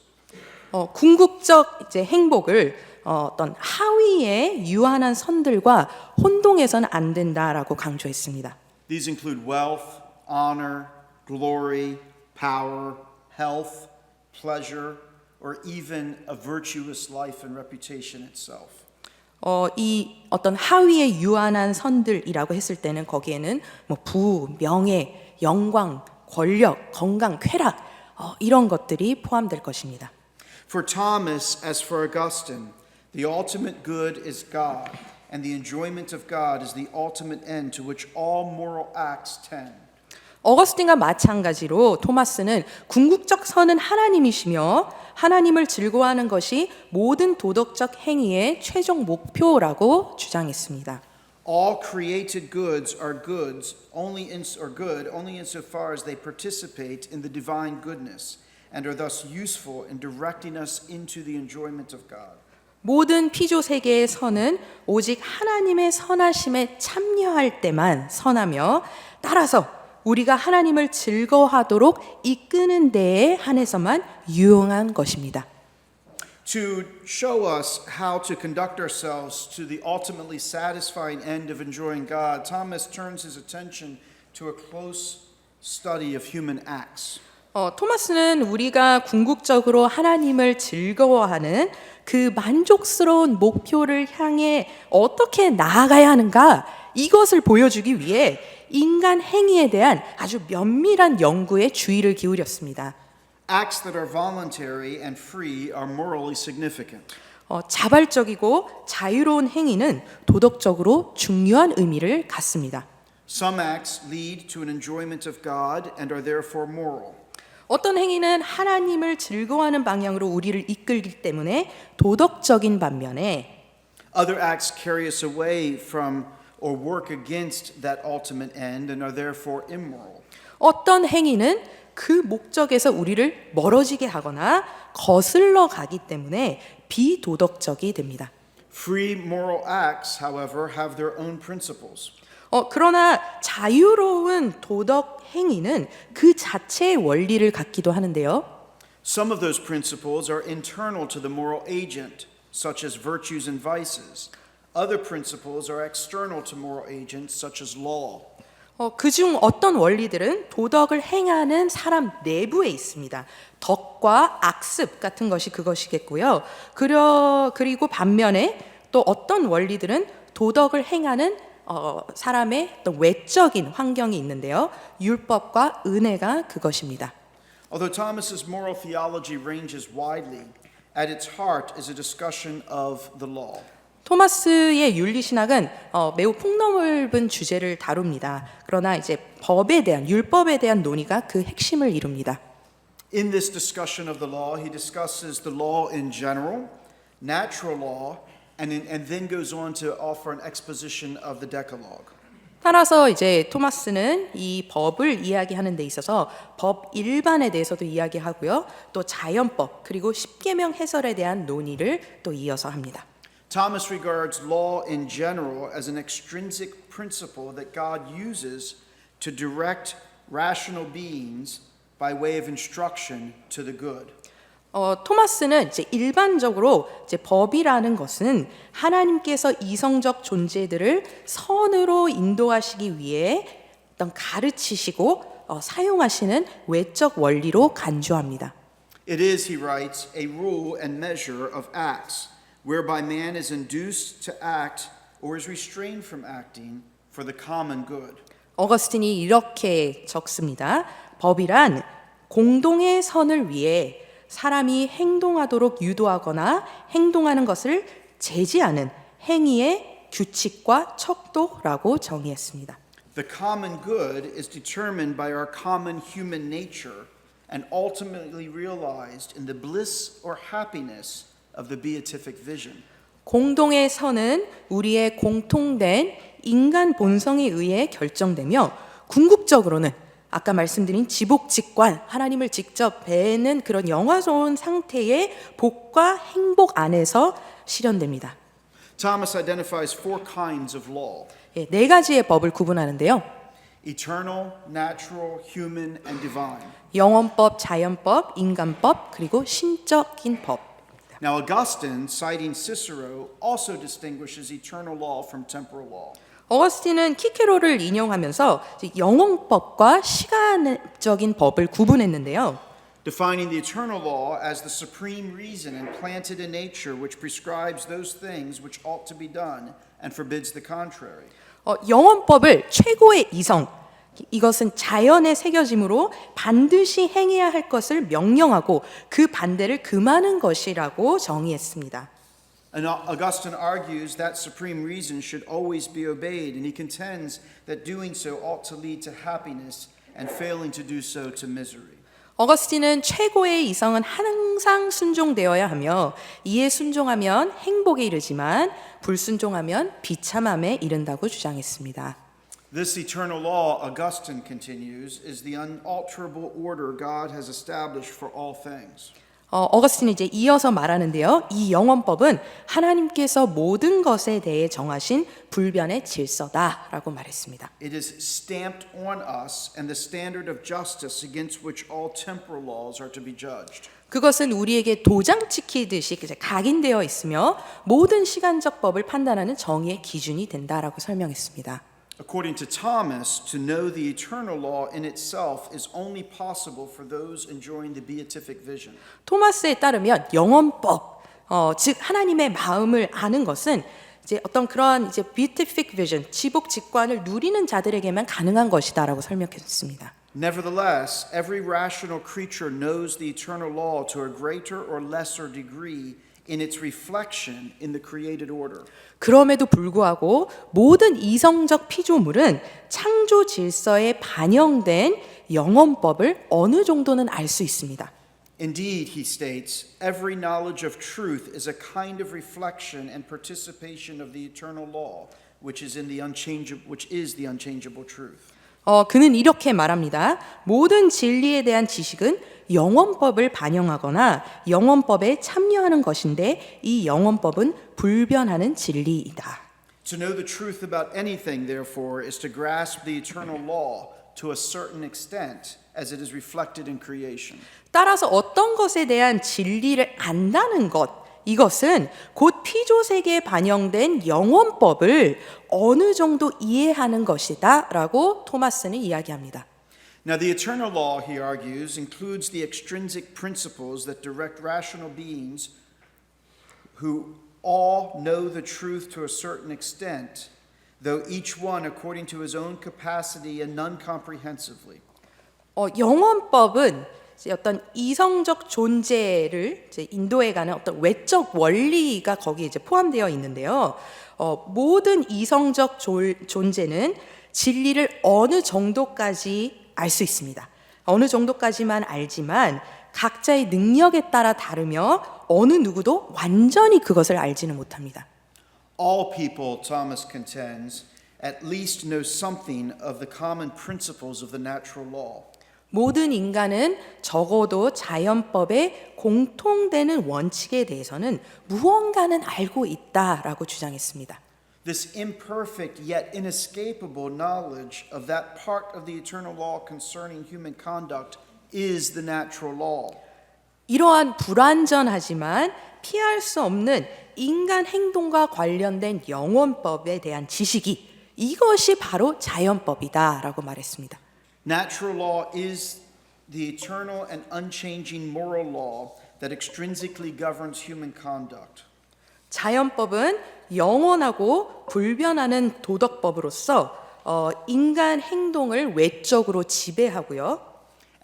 궁극적 이제 행복을 어떤 하위의 유한한 선들과 혼동해서는 안 된다라고 강조했습니다. These include wealth, honor, glory, power, health, pleasure, or even a virtuous life and reputation itself. 이 어떤 하위의 유한한 선들이라고 했을 때는 거기에는 뭐 부, 명예, 영광, 권력, 건강, 쾌락 이런 것들이 포함될 것입니다. For Thomas, as for Augustine, the ultimate good is God, and the enjoyment of God is the ultimate end to which all moral acts tend. 어거스틴과 마찬가지로 토마스는 궁극적 선은 하나님이시며 하나님을 즐거워하는 것이 모든 도덕적 행위의 최종 목표라고 주장했습니다. All created goods are good only insofar as they participate in the divine goodness and are thus useful in directing us into the enjoyment of God. 모든 피조 세계의 선은 오직 하나님의 선하심에 참여할 때만 선하며 따라서 우리가 하나님을 즐거워하도록 이끄는 데에 한해서만 유용한 것입니다. To show us how to conduct ourselves to the ultimately satisfying end of enjoying God, Thomas turns his attention to a close study of human acts. 토마스는 우리가 궁극적으로 하나님을 즐거워하는 그 만족스러운 목표를 향해 어떻게 나아가야 하는가 이것을 보여주기 위해 인간 행위에 대한 아주 면밀한 연구에 주의를 기울였습니다. Acts that are voluntary and free are morally significant. 자발적이고 자유로운 행위는 도덕적으로 중요한 의미를 갖습니다. Some acts lead to an enjoyment of God and are therefore moral. 어떤 행위는 하나님을 즐거워하는 방향으로 우리를 이끌기 때문에 도덕적인 반면에 Other acts carry us away from or work against that ultimate end and are therefore immoral. 어떤 행위는 그 목적에서 우리를 멀어지게 하거나 거슬러 가기 때문에 비도덕적이 됩니다. Free moral acts, however, have their own principles. 그러나 자유로운 도덕 행위는 그 자체의 원리를 갖기도 하는데요. Some of those principles are internal to the moral agent, such as virtues and vices. Other principles are external to moral agents, such as law. 그중 어떤 원리들은 도덕을 행하는 사람 내부에 있습니다. 덕과 악습 같은 것이 그것이겠고요. 그리고 반면에 또 어떤 원리들은 도덕을 행하는 사람의 어떤 외적인 환경이 있는데요. 율법과 은혜가 그것입니다. Although Thomas's moral theology ranges widely, at its heart is a discussion of the law. 토마스의 윤리 신학은 매우 폭넓은 주제를 다룹니다. 그러나 이제 법에 대한 율법에 대한 논의가 그 핵심을 이룹니다. In this discussion of the law, he discusses the law in general, natural law, and then goes on to offer an exposition of the Decalogue. 따라서 이제 토마스는 이 법을 이야기하는 데 있어서 법 일반에 대해서도 이야기하고요. 또 자연법 그리고 십계명 해설에 대한 논의를 또 이어서 합니다. Thomas regards law in general as an extrinsic principle that God uses to direct rational beings by way of instruction to the good. 토마스는 이제 일반적으로 이제 법이라는 것은 하나님께서 이성적 존재들을 선으로 인도하시기 위해 어떤 가르치시고 사용하시는 외적 원리로 간주합니다. It is, he writes, a rule and measure of acts, whereby man is induced to act or is restrained from acting for the common good. 어거스틴이 이렇게 적습니다. 법이란 공동의 선을 위해 사람이 행동하도록 유도하거나 행동하는 것을 제지하는 행위의 규칙과 척도라고 정의했습니다. The common good is determined by our common human nature and ultimately realized in the bliss or happiness of the beatific vision. 공동의 선은 우리의 공통된 인간 본성에 의해 결정되며 궁극적으로는 아까 말씀드린 지복직관, 하나님을 직접 뵈는 그런 영화로운 상태의 복과 행복 안에서 실현됩니다. Thomas identifies four kinds of law: 네 가지의 법을 구분하는데요. eternal, natural, human, and divine. 영원법, 자연법, 인간법, 그리고 신적인 법. Now, Augustine, citing Cicero, also distinguishes eternal law from temporal law. 어거스틴은 키케로를 인용하면서 영원법과 시간적인 법을 구분했는데요. Defining the eternal law as the supreme reason implanted in nature which prescribes those things which ought to be done and forbids the contrary. 영원법을 최고의 이성, 이것은 자연에 새겨짐으로 반드시 행해야 할 것을 명령하고 그 반대를 금하는 것이라고 정의했습니다. And Augustine argues that supreme reason should always be obeyed, and he contends that doing so ought to lead to happiness and failing to do so to misery. 어거스틴은 최고의 이성은 항상 순종되어야 하며 이에 순종하면 행복에 이르지만 불순종하면 비참함에 이른다고 주장했습니다. This eternal law, Augustine continues, is the unalterable order God has established for all things. 어거스틴이 이제 이어서 말하는데요. 이 영원법은 하나님께서 모든 것에 대해 정하신 불변의 질서다라고 말했습니다. It is stamped on us and the standard of justice against which all temporal laws are to be judged. 그것은 우리에게 도장 찍히듯이 이제 각인되어 있으며 모든 시간적 법을 판단하는 정의의 기준이 된다라고 설명했습니다. According to Thomas, to know the eternal law in itself is only possible for those enjoying the beatific vision. 토마스에 따르면 영원법, 즉 하나님의 마음을 아는 것은 이제 어떤 그러한 이제 beatific vision, 지복 직관을 누리는 자들에게만 가능한 것이다라고 설명했습니다. Nevertheless, every rational creature knows the eternal law to a greater or lesser degree in its reflection in the created order. 그럼에도 불구하고 모든 이성적 피조물은 창조 질서에 반영된 영원법을 어느 정도는 알 수 있습니다. Indeed, he states, every knowledge of truth is a kind of reflection and participation of the eternal law, which is the unchangeable truth. 그는 이렇게 말합니다. 모든 진리에 대한 지식은 영원법을 반영하거나 영원법에 참여하는 것인데 이 영원법은 불변하는 진리이다. To know the truth about anything, therefore, is to grasp the eternal law to a certain extent as it is reflected in creation. 따라서 어떤 것에 대한 진리를 안다는 것, 이것은 곧 피조 세계에 반영된 영원법을 어느 정도 이해하는 것이다라고 토마스는 이야기합니다. Now, the eternal law, he argues, includes the extrinsic principles that direct rational beings who all know the truth to a certain extent, though each one according to his own capacity and none comprehensively. 영원법은 이제 어떤 이성적 존재를 이제 인도해가는 어떤 외적 원리가 거기에 이제 포함되어 있는데요. 모든 이성적 존재는 진리를 어느 정도까지 알 수 있습니다. 어느 정도까지만 알지만 각자의 능력에 따라 다르며 어느 누구도 완전히 그것을 알지는 못합니다. All people, Thomas contends, at least know something of the common principles of the natural law. 모든 인간은 적어도 자연법의 공통되는 원칙에 대해서는 무언가는 알고 있다라고 주장했습니다. This imperfect yet inescapable knowledge of that part of the eternal law concerning human conduct is the natural law. 이러한 불완전하지만 피할 수 없는 인간 행동과 관련된 영원법에 대한 지식이 이것이 바로 자연법이다라고 말했습니다. Natural law is the eternal and unchanging moral law that extrinsically governs human conduct. 자연법은 영원하고 불변하는 도덕법으로서 인간 행동을 외적으로 지배하고요.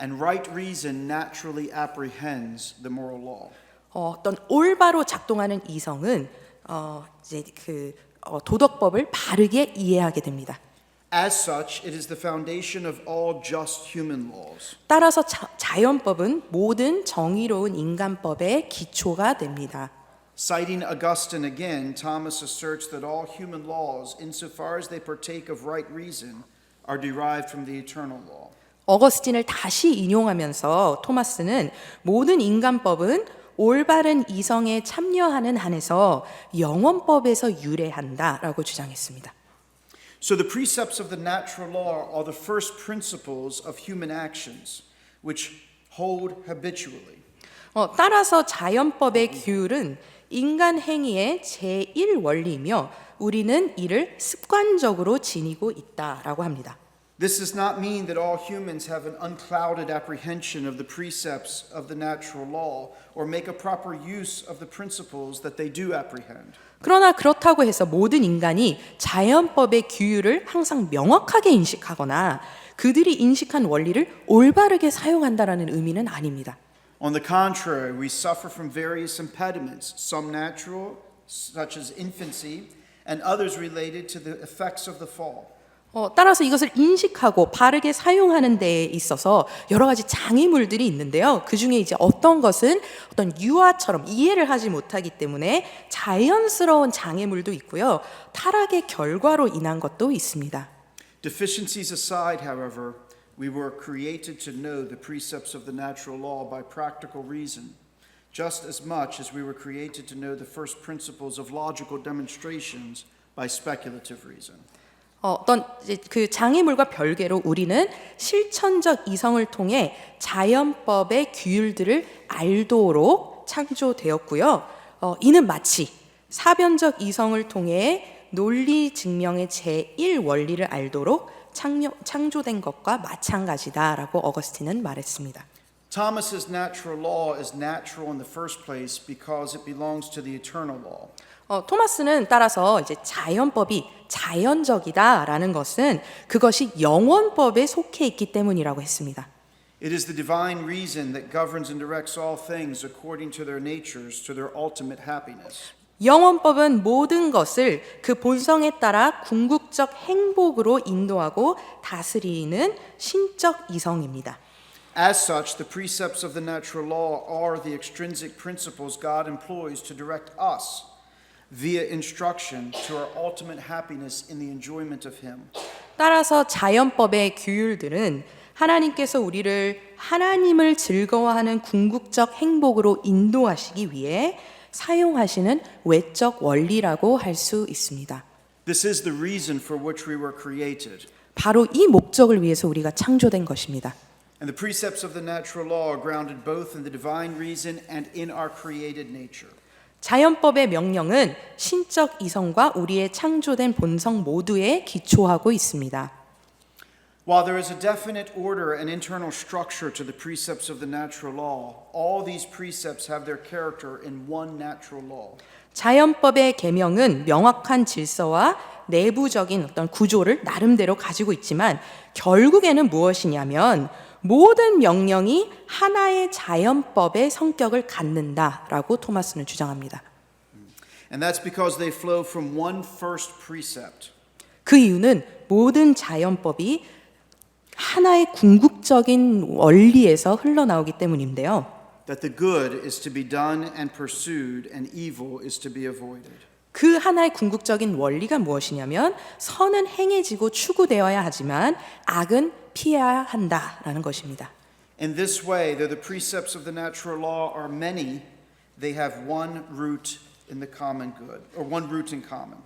And right reason naturally apprehends the moral law. 어떤 올바로 작동하는 이성은 이제 도덕법을 바르게 이해하게 됩니다. As such, it is the foundation of all just human laws. 따라서 자연법은 모든 정의로운 인간법의 기초가 됩니다. Citing Augustine again, Thomas asserts that all human laws, insofar as they partake of right reason, are derived from the eternal law. 어거스틴을 다시 인용하면서 토마스는 모든 인간법은 올바른 이성에 참여하는 한에서 영원법에서 유래한다라고 주장했습니다. So the precepts of the natural law are the first principles of human actions, which hold habitually. 따라서 자연법의 규율은 인간 행위의 제1원리이며 우리는 이를 습관적으로 지니고 있다라고 합니다. This does not mean that all humans have an unclouded apprehension of the precepts of the natural law or make a proper use of the principles that they do apprehend. 그러나 그렇다고 해서 모든 인간이 자연법의 규율을 항상 명확하게 인식하거나 그들이 인식한 원리를 올바르게 사용한다라는 의미는 아닙니다. On the contrary, we suffer from various impediments, some natural, such as infancy, and others related to the effects of the fall. 따라서 이것을 인식하고 바르게 사용하는 데에 있어서 여러 가지 장애물들이 있는데요. 그 중에 이제 어떤 것은 어떤 유아처럼 이해를 하지 못하기 때문에 자연스러운 장애물도 있고요. 타락의 결과로 인한 것도 있습니다. Deficiencies aside, however, we were created to know the precepts of the natural law by practical reason, just as much as we were created to know the first principles of logical demonstrations by speculative reason. 어떤 이제 그 장애물과 별개로 우리는 실천적 이성을 통해 자연법의 규율들을 알도록 창조되었고요. 이는 마치 사변적 이성을 통해 논리 증명의 제1 원리를 알도록 창조된 것과 마찬가지다라고 어거스틴은 말했습니다. Thomas's natural law is natural in the first place because it belongs to the eternal law. 토마스는 따라서 이제 자연법이 자연적이다라는 것은 그것이 영원법에 속해 있기 때문이라고 했습니다. It is the divine reason that governs and directs all things according to their natures to their ultimate happiness. 영원법은 모든 것을 그 본성에 따라 궁극적 행복으로 인도하고 다스리는 신적 이성입니다. As such, the precepts of the natural law are the extrinsic principles God employs to direct us via instruction to our ultimate happiness in the enjoyment of Him. 따라서 자연법의 규율들은 하나님께서 우리를 하나님을 즐거워하는 궁극적 행복으로 인도하시기 위해 사용하시는 외적 원리라고 할 수 있습니다. This is the reason for which we were created. 바로 이 목적을 위해서 우리가 창조된 것입니다. And the precepts of the natural law are grounded both in the divine reason and in our created nature. 자연법의 명령은 신적 이성과 우리의 창조된 본성 모두에 기초하고 있습니다. While there is a definite order and internal structure to the precepts of the natural law, all these precepts have their character in one natural law. 자연법의 계명은 명확한 질서와 내부적인 어떤 구조를 나름대로 가지고 있지만 결국에는 무엇이냐면 모든 명령이 하나의 자연법의 성격을 갖는다라고 토마스는 주장합니다. And that's because they flow from one first precept. 그 이유는 모든 자연법이 하나의 궁극적인 원리에서 흘러나오기 때문인데요. That the good is to be done and pursued and evil is to be avoided. 그 하나의 궁극적인 원리가 무엇이냐면 선은 행해지고 추구되어야 하지만 악은 피해야 한다라는 것입니다. In this way, though the precepts of the natural law are many, they have one root in the common good, or one root in common.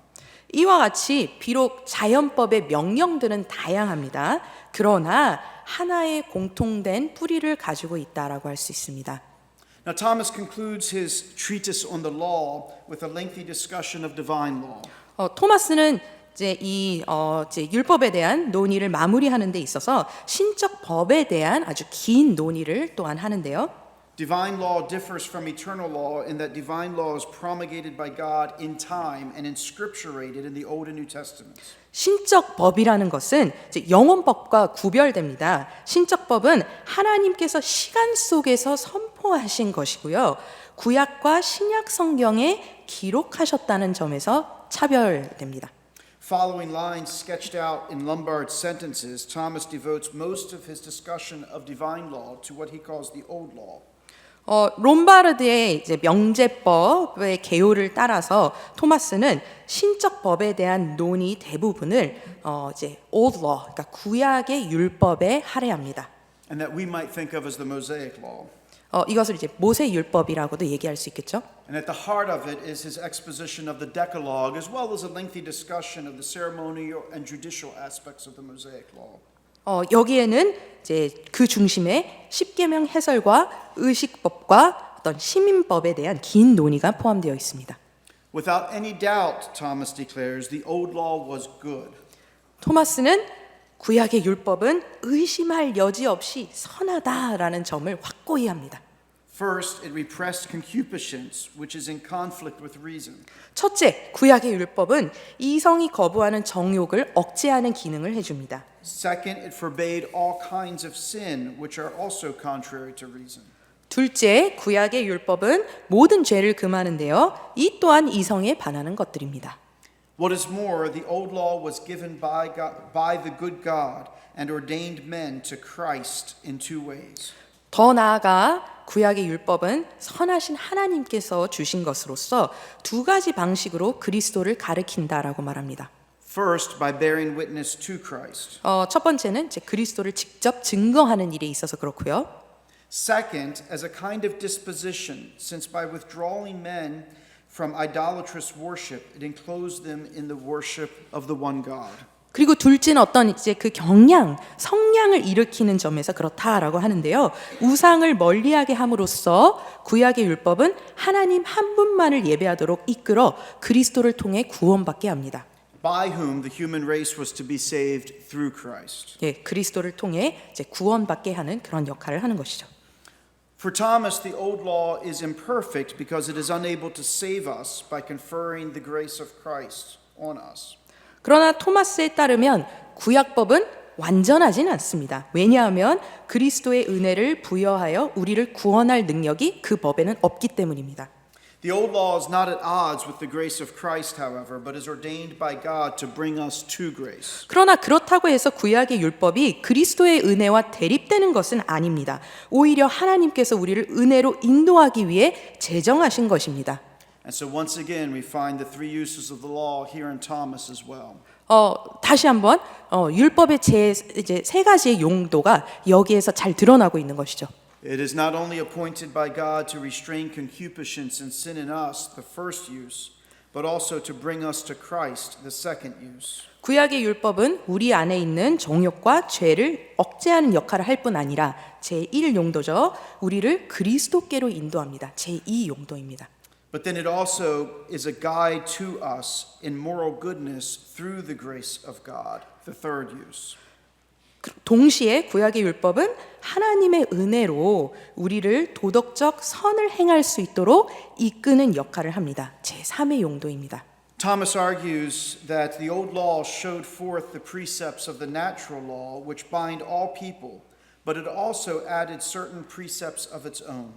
이와 같이 비록 자연법의 명령들은 다양합니다. 그러나 하나의 공통된 뿌리를 가지고 있다라고 할 수 있습니다. Now, Thomas concludes his treatise on the law with a lengthy discussion of divine law. 토마스는 이제 이제 율법에 대한 논의를 마무리하는 데 있어서 신적 법에 대한 아주 긴 논의를 또한 하는데요. Divine law differs from eternal law in that divine law is promulgated by God in time and inscripturated in the Old and New Testaments. 신적 법이라는 것은 이제 영원법과 구별됩니다. 신적 법은 하나님께서 시간 속에서 선포하신 것이고요. 구약과 신약 성경에 기록하셨다는 점에서 차별됩니다. Following lines sketched out in Lombard's sentences, Thomas devotes most of his discussion of divine law to what he calls the old law. 롬바르드의 이제 명제법의 개요를 따라서 토마스는 신적 법에 대한 논의 대부분을 이제 old law, 그러니까 구약의 율법에 할애합니다. And that we might think of as the Mosaic law. 이것을 이제 모세 율법이라고도 얘기할 수 있겠죠. And at the heart of it is his exposition of the Decalogue, as well as a lengthy discussion of the ceremonial and judicial aspects of the Mosaic law. 여기에는 이제 그 중심에 십계명 해설과 의식법과 어떤 시민법에 대한 긴 논의가 포함되어 있습니다. Without any doubt, Thomas declares, the old law was good. 토마스는 구약의 율법은 의심할 여지 없이 선하다라는 점을 확고히 합니다. First, it repressed concupiscence, which is in conflict with reason. 첫째, 구약의 율법은 이성이 거부하는 정욕을 억제하는 기능을 해줍니다. Second, it forbade all kinds of sin, which are also contrary to reason. 둘째, 구약의 율법은 모든 죄를 금하는데요. 이 또한 이성에 반하는 것들입니다. What is more, the old law was given by the good God and ordained men to Christ in two ways. 더 나아가 구약의 율법은 선하신 하나님께서 주신 것으로서 두 가지 방식으로 그리스도를 가리킨다라고 말합니다. First, by bearing witness to Christ. 첫 번째는 이제 그리스도를 직접 증거하는 일에 있어서 그렇고요. Second, as a kind of disposition, since by withdrawing men from idolatrous worship, it enclosed them in the worship of the one God. 그리고 둘째는 어떤 이제 그 경향, 성향을 일으키는 점에서 그렇다라고 하는데요. 우상을 멀리하게 함으로써 구약의 율법은 하나님 한 분만을 예배하도록 이끌어 그리스도를 통해 구원받게 합니다. By whom the human race was to be saved through Christ. 예, 그리스도를 통해 이제 구원받게 하는 그런 역할을 하는 것이죠. For Thomas, the old law is imperfect because it is unable to save us by conferring the grace of Christ on us. 그러나 토마스에 따르면 구약법은 완전하진 않습니다. 왜냐하면 그리스도의 은혜를 부여하여 우리를 구원할 능력이 그 법에는 없기 때문입니다. The old law is not at odds with the grace of Christ, however, but is ordained by God to bring us to grace. 그러나 그렇다고 해서 구약의 율법이 그리스도의 은혜와 대립되는 것은 아닙니다. 오히려 하나님께서 우리를 은혜로 인도하기 위해 제정하신 것입니다. And so once again we find the three uses of the law here in Thomas as well. 다시 한번 율법의 이제 세 가지의 용도가 여기에서 잘 드러나고 있는 것이죠. It is not only appointed by God to restrain concupiscence and sin in us, the first use, but also to bring us to Christ, the second use. 구약의 율법은 우리 안에 있는 정욕과 죄를 억제하는 역할을 할 뿐 아니라 제1용도죠. 우리를 그리스도께로 인도합니다. 제2용도입니다. But then it also is a guide to us in moral goodness through the grace of God, the third use. 동시에 구약의 율법은 하나님의 은혜로 우리를 도덕적 선을 행할 수 있도록 이끄는 역할을 합니다. 제3의 용도입니다. Thomas argues that the old law showed forth the precepts of the natural law which bind all people, but it also added certain precepts of its own.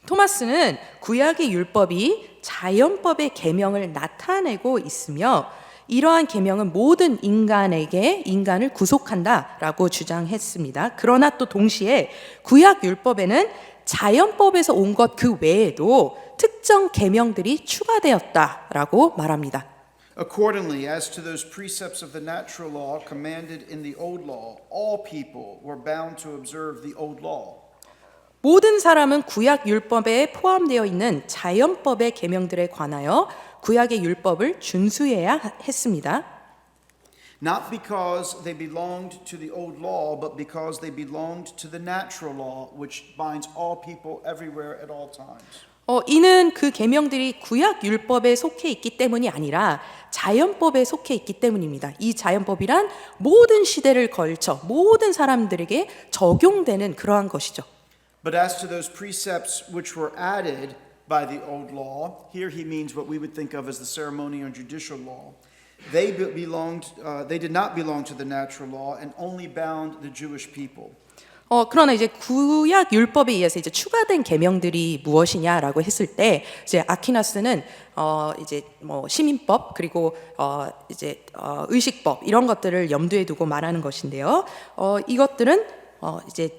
토마스는 구약의 율법이 자연법의 계명을 나타내고 있으며 이러한 계명은 모든 인간에게 인간을 구속한다라고 주장했습니다. 그러나 또 동시에 구약 율법에는 자연법에서 온 것 그 외에도 특정 계명들이 추가되었다라고 말합니다. Accordingly, as to those precepts of the natural law commanded in the old law, all people were bound to observe the old law. 모든 사람은 구약 율법에 포함되어 있는 자연법의 계명들에 관하여 구약의 율법을 준수해야 했습니다. Not because they belonged to the old law, but because they belonged to the natural law, which binds all people everywhere at all times. 이는 그 계명들이 구약 율법에 속해 있기 때문이 아니라 자연법에 속해 있기 때문입니다. 이 자연법이란 모든 시대를 걸쳐 모든 사람들에게 적용되는 그러한 것이죠. But as to those precepts which were added by the old law, here he means what we would think of as the ceremonial and judicial law. They did not belong to the natural law and only bound the Jewish people. 그러나 이제 구약 율법에 의해서 이제 추가된 계명들이 무엇이냐라고 했을 때 이제 아퀴나스는 이제 뭐 시민법 그리고 이제 의식법 이런 것들을 염두에 두고 말하는 것인데요. 이것들은 이제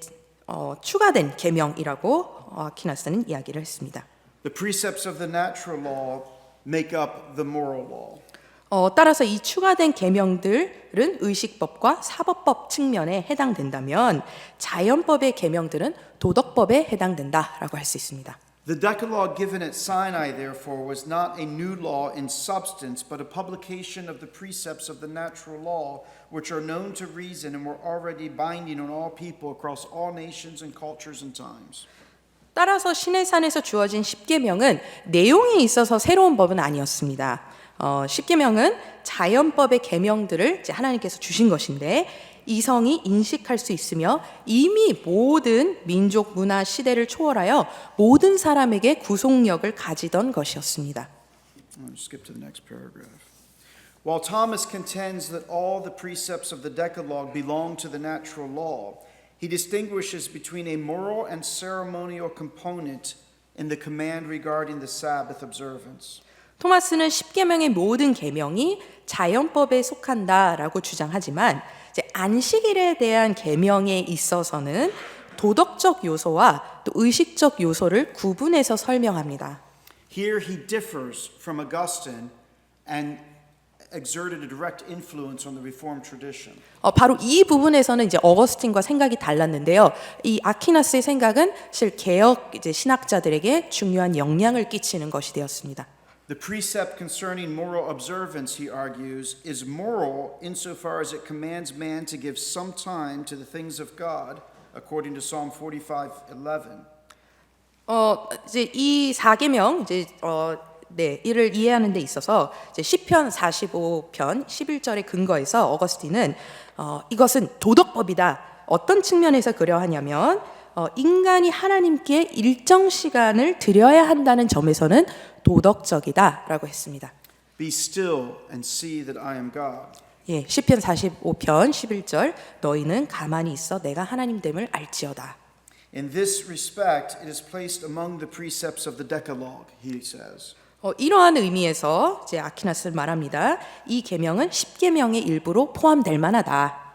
추가된 계명이라고 아퀴나스는 이야기를 했습니다. The precepts of the natural law make up the moral law. 따라서 이 추가된 계명들은 의식법과 사법법 측면에 해당된다면 자연법의 계명들은 도덕법에 해당된다라고 할 수 있습니다. The Decalogue given at Sinai, therefore, was not a new law in substance, but a publication of the precepts of the natural law, which are known to reason and were already binding on all people across all nations and cultures and times. 따라서 시내산에서 주어진 십계명은 내용에 있어서 새로운 법은 아니었습니다. 십계명은 자연법의 계명들을 이제 하나님께서 주신 것인데 이성이 인식할 수 있으며 이미 모든 민족, 문화, 시대를 초월하여 모든 사람에게 구속력을 가지던 것이었습니다. I'll skip to the next paragraph. While Thomas contends that all the precepts of the Decalogue belong to the natural law, he distinguishes between a moral and ceremonial component in the command regarding the Sabbath observance. 토마스는 십계명의 모든 계명이 자연법에 속한다라고 주장하지만 이제 안식일에 대한 계명에 있어서는 도덕적 요소와 또 의식적 요소를 구분해서 설명합니다. Here he differs from Augustine and exerted a direct influence on the Reformed tradition. 바로 이 부분에서는 이제 어거스틴과 생각이 달랐는데요. 이 아퀴나스의 생각은 실 개혁 이제 신학자들에게 중요한 영향을 끼치는 것이 되었습니다. The precept concerning moral observance, he argues, is moral insofar as it commands man to give some time to the things of God, according to Psalm 45:11. 이제 이 4계명 이제 이를 이해하는 데 있어서 이제 시편 45편 11절의 근거에서 어거스틴은 이것은 도덕법이다. 어떤 측면에서 그러하냐면 인간이 하나님께 일정 시간을 드려야 한다는 점에서는 도덕적이다라고 했습니다. Be still and see that I am God. 예, 시편 45편 11절 너희는 가만히 있어 내가 하나님됨을 알지어다. In this respect, it is placed among the precepts of the Decalogue, he says. 이러한 의미에서 이제 아퀴나스는 말합니다. 이 계명은 10계명의 일부로 포함될 만하다.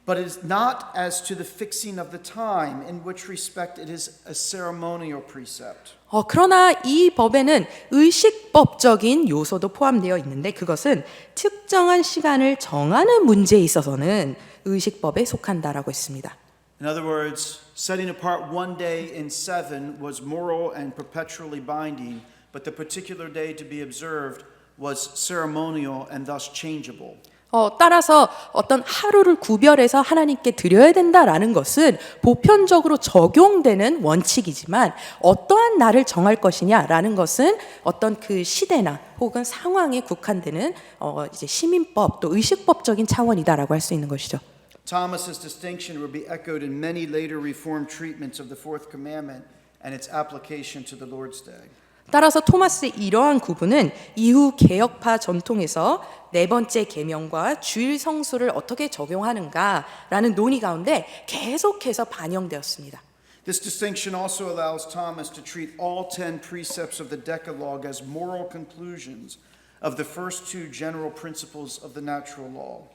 But it is not as to the fixing of the time, in which respect it is a ceremonial precept. 그러나 이 법에는 의식법적인 요소도 포함되어 있는데 그것은 특정한 시간을 정하는 문제에 있어서는 의식법에 속한다라고 했습니다. In other words, setting apart one day in 7 was moral and perpetually binding, but the particular day to be observed was ceremonial and thus changeable. 따라서 어떤 하루를 구별해서 하나님께 드려야 된다라는 것은 보편적으로 적용되는 원칙이지만 어떠한 날을 정할 것이냐라는 것은 어떤 그 시대나 혹은 상황에 국한되는 이제 시민법 또 의식법적인 차원이다라고 할 수 있는 것이죠. Thomas's distinction will be echoed in many later Reformed treatments of the fourth commandment and its application to the Lord's Day. 따라서 토마스의 이러한 구분은 이후 개혁파 전통에서 네 번째 계명과 주일 성수를 어떻게 적용하는가라는 논의 가운데 계속해서 반영되었습니다. This distinction also allows Thomas to treat all 10 precepts of the Decalogue as moral conclusions of the first two general principles of the natural law.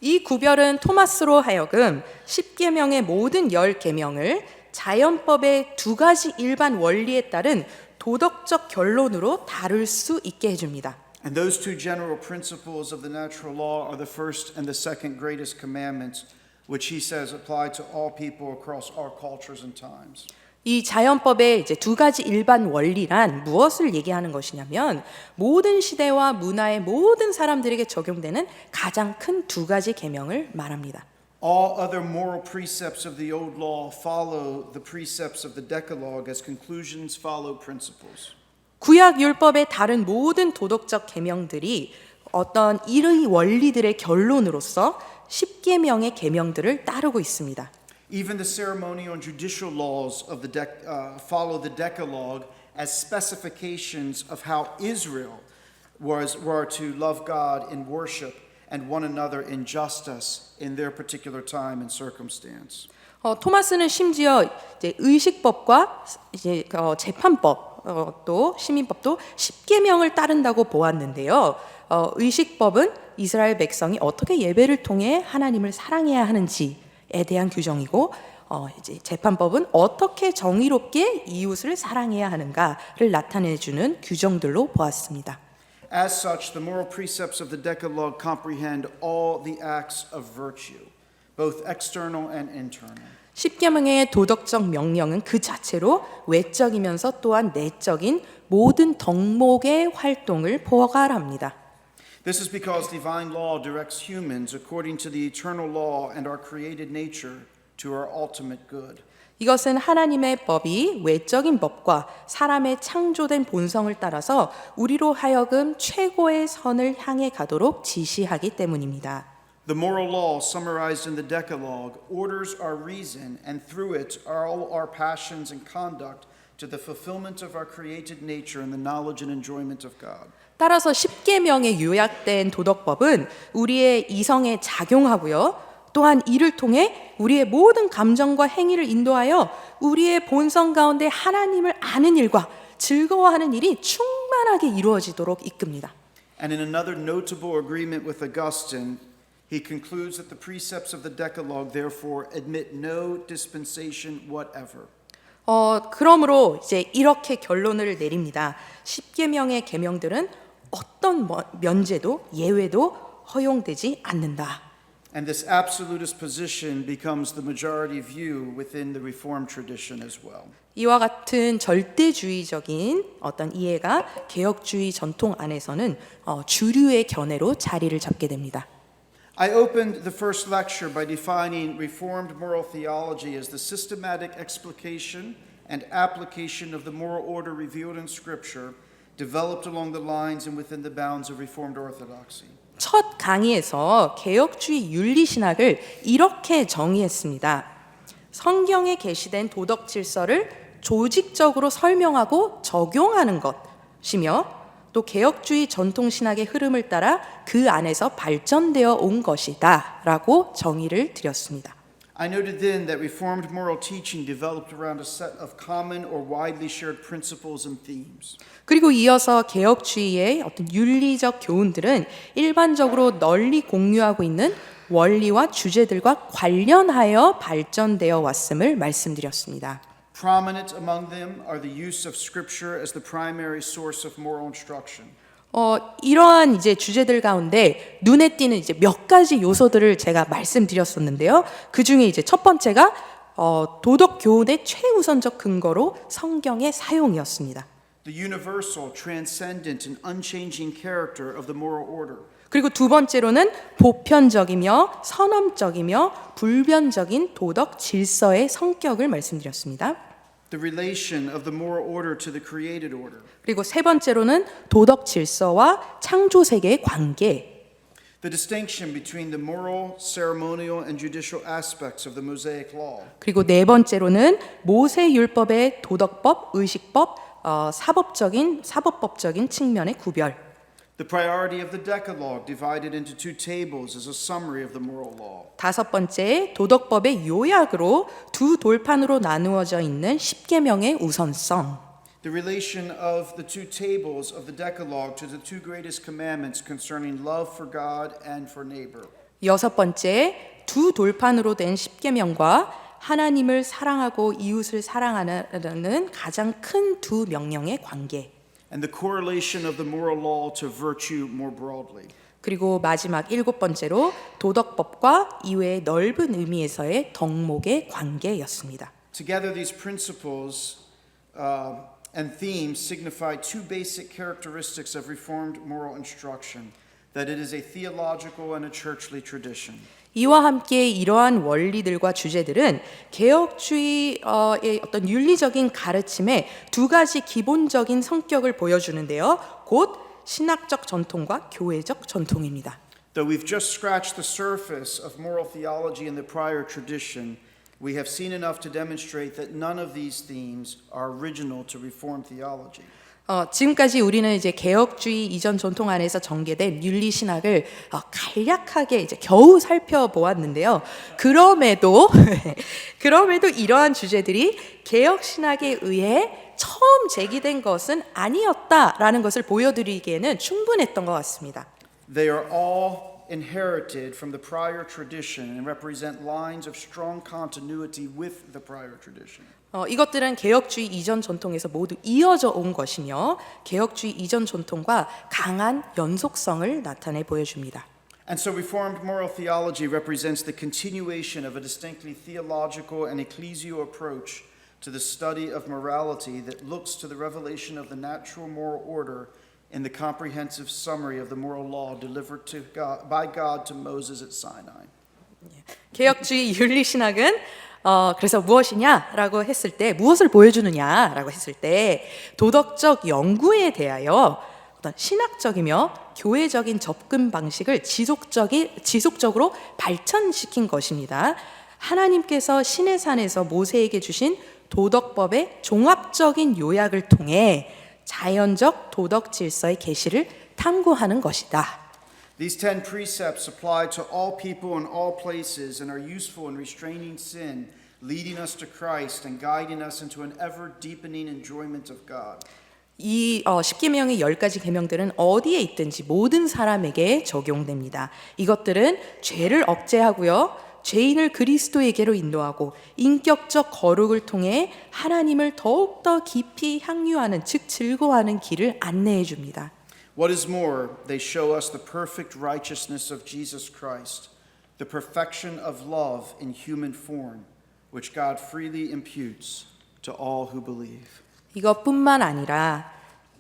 이 구별은 토마스로 하여금 10계명의 모든 10계명을 자연법의 두 가지 일반 원리에 따른 도덕적 결론으로 다룰 수 있게 해줍니다. And those two general principles of the natural law are the first and the second greatest commandments, which he says apply to all people across all cultures and times. 이 자연법의 이제 두 가지 일반 원리란 무엇을 얘기하는 것이냐면 모든 시대와 문화의 모든 사람들에게 적용되는 가장 큰 두 가지 계명을 말합니다. All other moral precepts of the old law follow the precepts of the Decalogue as conclusions follow principles. 구약 율법의 다른 모든 도덕적 계명들이 어떤 이의 원리들의 결론으로서 10계명의 계명들을 따르고 있습니다. Even the ceremonial and judicial laws of the follow the Decalogue as specifications of how Israel were to love God in worship and one another in justice in their particular time and circumstance. 토마스는 심지어 이제 의식법과 이제 재판법 또 시민법도 10계명을 따른다고 보았는데요. 의식법은 이스라엘 백성이 어떻게 예배를 통해 하나님을 사랑해야 하는지에 대한 규정이고 이제 재판법은 어떻게 정의롭게 이웃을 사랑해야 하는가를 나타내주는 규정들로 보았습니다. As such, the moral precepts of the Decalogue comprehend all the acts of virtue, both external and internal. 10계명의 도덕적 명령은 그 자체로 외적이면서 또한 내적인 모든 덕목의 활동을 포괄합니다. This is because divine law directs humans according to the eternal law and our created nature to our ultimate good. 이것은 하나님의 법이 외적인 법과 사람의 창조된 본성을 따라서 우리로 하여금 최고의 선을 향해 가도록 지시하기 때문입니다. The moral law summarized in the Decalogue orders our reason and through it all our passions and conduct to the fulfillment of our created nature and the knowledge and enjoyment of God. 따라서 10계명에 요약된 도덕법은 우리의 이성에 작용하고요. 또한 이를 통해 우리의 모든 감정과 행위를 인도하여 우리의 본성 가운데 하나님을 아는 일과 즐거워하는 일이 충만하게 이루어지도록 이끕니다. And in another notable agreement with Augustine, he concludes that the precepts of the Decalogue therefore admit no dispensation whatever. 그러므로 이제 이렇게 결론을 내립니다. 10계명의 계명들은 어떤 면제도 예외도 허용되지 않는다. And this absolutist position becomes the majority view within the Reformed tradition as well. 이와 같은 절대주의적인 어떤 이해가 개혁주의 전통 안에서는 주류의 견해로 자리를 잡게 됩니다. I opened the first lecture by defining Reformed moral theology as the systematic explication and application of the moral order revealed in Scripture, developed along the lines and within the bounds of Reformed orthodoxy. 첫 강의에서 개혁주의 윤리신학을 이렇게 정의했습니다. 성경에 게시된 도덕 질서를 조직적으로 설명하고 적용하는 것이며 또 개혁주의 전통신학의 흐름을 따라 그 안에서 발전되어 온 것이다 라고 정의를 드렸습니다. I noted then that Reformed moral teaching developed around a set of common or widely shared principles and themes. 그리고 이어서 개혁주의의 어떤 윤리적 교훈들은 일반적으로 널리 공유하고 있는 원리와 주제들과 관련하여 발전되어 왔음을 말씀드렸습니다. Prominent among them are the use of Scripture as the primary source of moral instruction. 이러한 이제 주제들 가운데 눈에 띄는 이제 몇 가지 요소들을 제가 말씀드렸었는데요. 그 중에 이제 첫 번째가 도덕 교훈의 최우선적 근거로 성경의 사용이었습니다. The universal, transcendent, and unchanging character of the moral order. 그리고 두 번째로는 보편적이며 선언적이며 불변적인 도덕 질서의 성격을 말씀드렸습니다. The relation of the moral order to the created order. 그리고 세 번째로는 도덕 질서와 창조 세계의 관계. The distinction between the moral, ceremonial, and judicial aspects of the Mosaic Law. 그리고 네 번째로는 모세 율법의 도덕법, 의식법, 사법적인 측면의 구별. The priority of the Decalogue divided into two tables as a summary of the moral law. 다섯 번째, 도덕법의 요약으로 두 돌판으로 나누어져 있는 십계명의 우선성. The relation of the two tables of the Decalogue to the two greatest commandments concerning love for God and for neighbor. 여섯 번째, 두 돌판으로 된 십계명과 하나님을 사랑하고 이웃을 사랑하는 가장 큰 두 명령의 관계. And the correlation of the moral law to virtue more broadly. 그리고 마지막 일곱 번째로 도덕법과 이외의 넓은 의미에서의 덕목의 관계였습니다. Together, these principles and themes signify two basic characteristics of Reformed moral instruction: that it is a theological and a churchly tradition. 이와 함께 이러한 원리들과 주제들은 개혁주의의 어떤 윤리적인 가르침의 두 가지 기본적인 성격을 보여주는데요. 곧 신학적 전통과 교회적 전통입니다. Though we've just scratched the surface of moral theology in the prior tradition, we have seen enough to demonstrate that none of these themes are original to Reformed theology. 지금까지 우리는 이제 개혁주의 이전 전통 안에서 전개된 윤리 신학을 간략하게 이제 겨우 살펴보았는데요. 그럼에도 이러한 주제들이 개혁 신학에 의해 처음 제기된 것은 아니었다라는 것을 보여드리기에는 충분했던 것 같습니다. They are all inherited from the prior tradition and represent lines of strong continuity with the prior tradition. 이것들은 개혁주의 이전 전통에서 모두 이어져 온 것이며 개혁주의 이전 전통과 강한 연속성을 나타내 보여줍니다. And so Reformed moral theology represents the continuation of a distinctly theological and ecclesial approach to the study of morality that looks to the revelation of the natural moral order in the comprehensive summary of the moral law delivered by God to Moses at Sinai. 개혁주의 윤리 신학은 그래서 무엇이냐라고 했을 때 무엇을 보여주느냐라고 했을 때 도덕적 연구에 대하여 어떤 신학적이며 교회적인 접근 방식을 지속적으로 발전시킨 것입니다. 하나님께서 시내산에서 모세에게 주신 도덕법의 종합적인 요약을 통해 자연적 도덕 질서의 계시를 탐구하는 것이다. These 10 precepts apply to all people in all places and are useful in restraining sin, leading us to Christ and guiding us into an ever deepening enjoyment of God. 이 십계명의 10가지 계명들은 어디에 있든지 모든 사람에게 적용됩니다. 이것들은 죄를 억제하고요. 죄인을 그리스도에게로 인도하고 인격적 거룩을 통해 하나님을 더욱더 깊이 향유하는 즉 즐거워하는 길을 안내해 줍니다. What is more, they show us the perfect righteousness of Jesus Christ, the perfection of love in human form, which God freely imputes to all who believe. 이것뿐만 아니라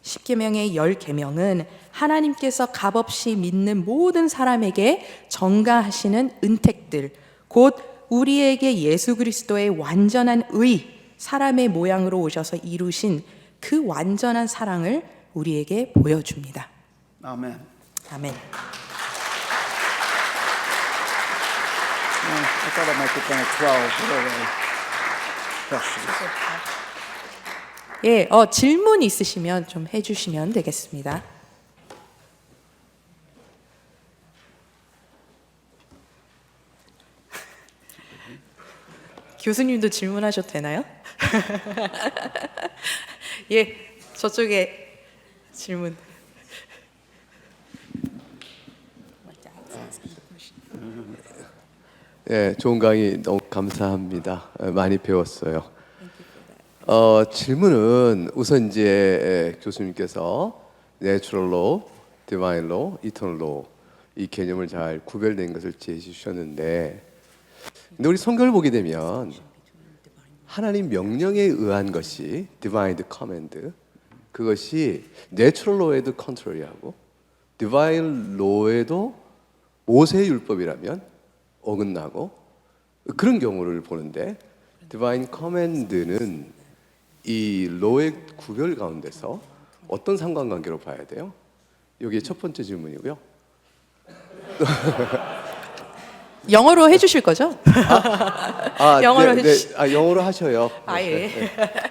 10계명의 10계명은 하나님께서 값없이 믿는 모든 사람에게 전가하시는 은택들, 곧 우리에게 예수 그리스도의 완전한 의, 사람의 모양으로 오셔서 이루신 그 완전한 사랑을 우리에게 보여줍니다. Amen. 아멘. I thought I might get down at 12. What are they? Questions? 예, 질문 있으시면 좀 해주시면 되겠습니다. 교수님도 질문하셔도 되나요? 예, 저쪽에 질문. 예, 좋은 강의 너무 감사합니다. 많이 배웠어요. 질문은 우선 이제 교수님께서 Natural Law, Divine Law, Eternal Law 이 개념을 잘 구별된 것을 제시해 주셨는데, 근데 우리 성경을 보게 되면 하나님 명령에 의한 것이 Divine Command, 그것이 Natural Law에도 컨트롤리하고 Divine Law에도 모세의 율법이라면 어긋나고 그런 경우를 보는데, Divine Command는 이 로의 구별 가운데서 어떤 상관관계로 봐야 돼요? 여기 첫 번째 질문이고요. 영어로 해주실 거죠? 영어로 영어로 하셔요. 예.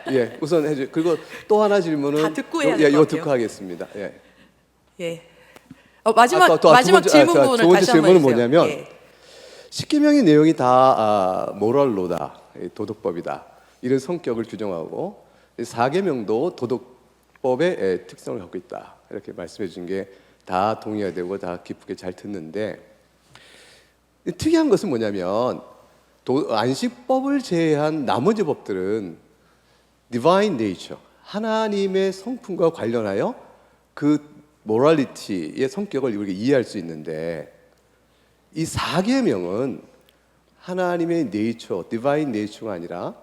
예, 우선 해줘. 그리고 또 하나 질문은 다 듣고 해야 예, 될 것 요 같아요. 듣고 하겠습니다. 예. 예. 마지막 두 마지막 번째, 질문 두 부분을 번째 다시 한번 질문은 해주세요. 뭐냐면 예. 십계명의 내용이 다 모럴로다, 도덕법이다 이런 성격을 규정하고 4계명도 도덕법의 특성을 갖고 있다 이렇게 말씀해 주신 게 다 동의가 되고 다 기쁘게 잘 듣는데, 특이한 것은 뭐냐면 안식법을 제외한 나머지 법들은 Divine Nature, 하나님의 성품과 관련하여 그 모랄리티의 성격을 우리가 이해할 수 있는데, 이 4계명은 하나님의 네이처, 디바인 네이처가 아니라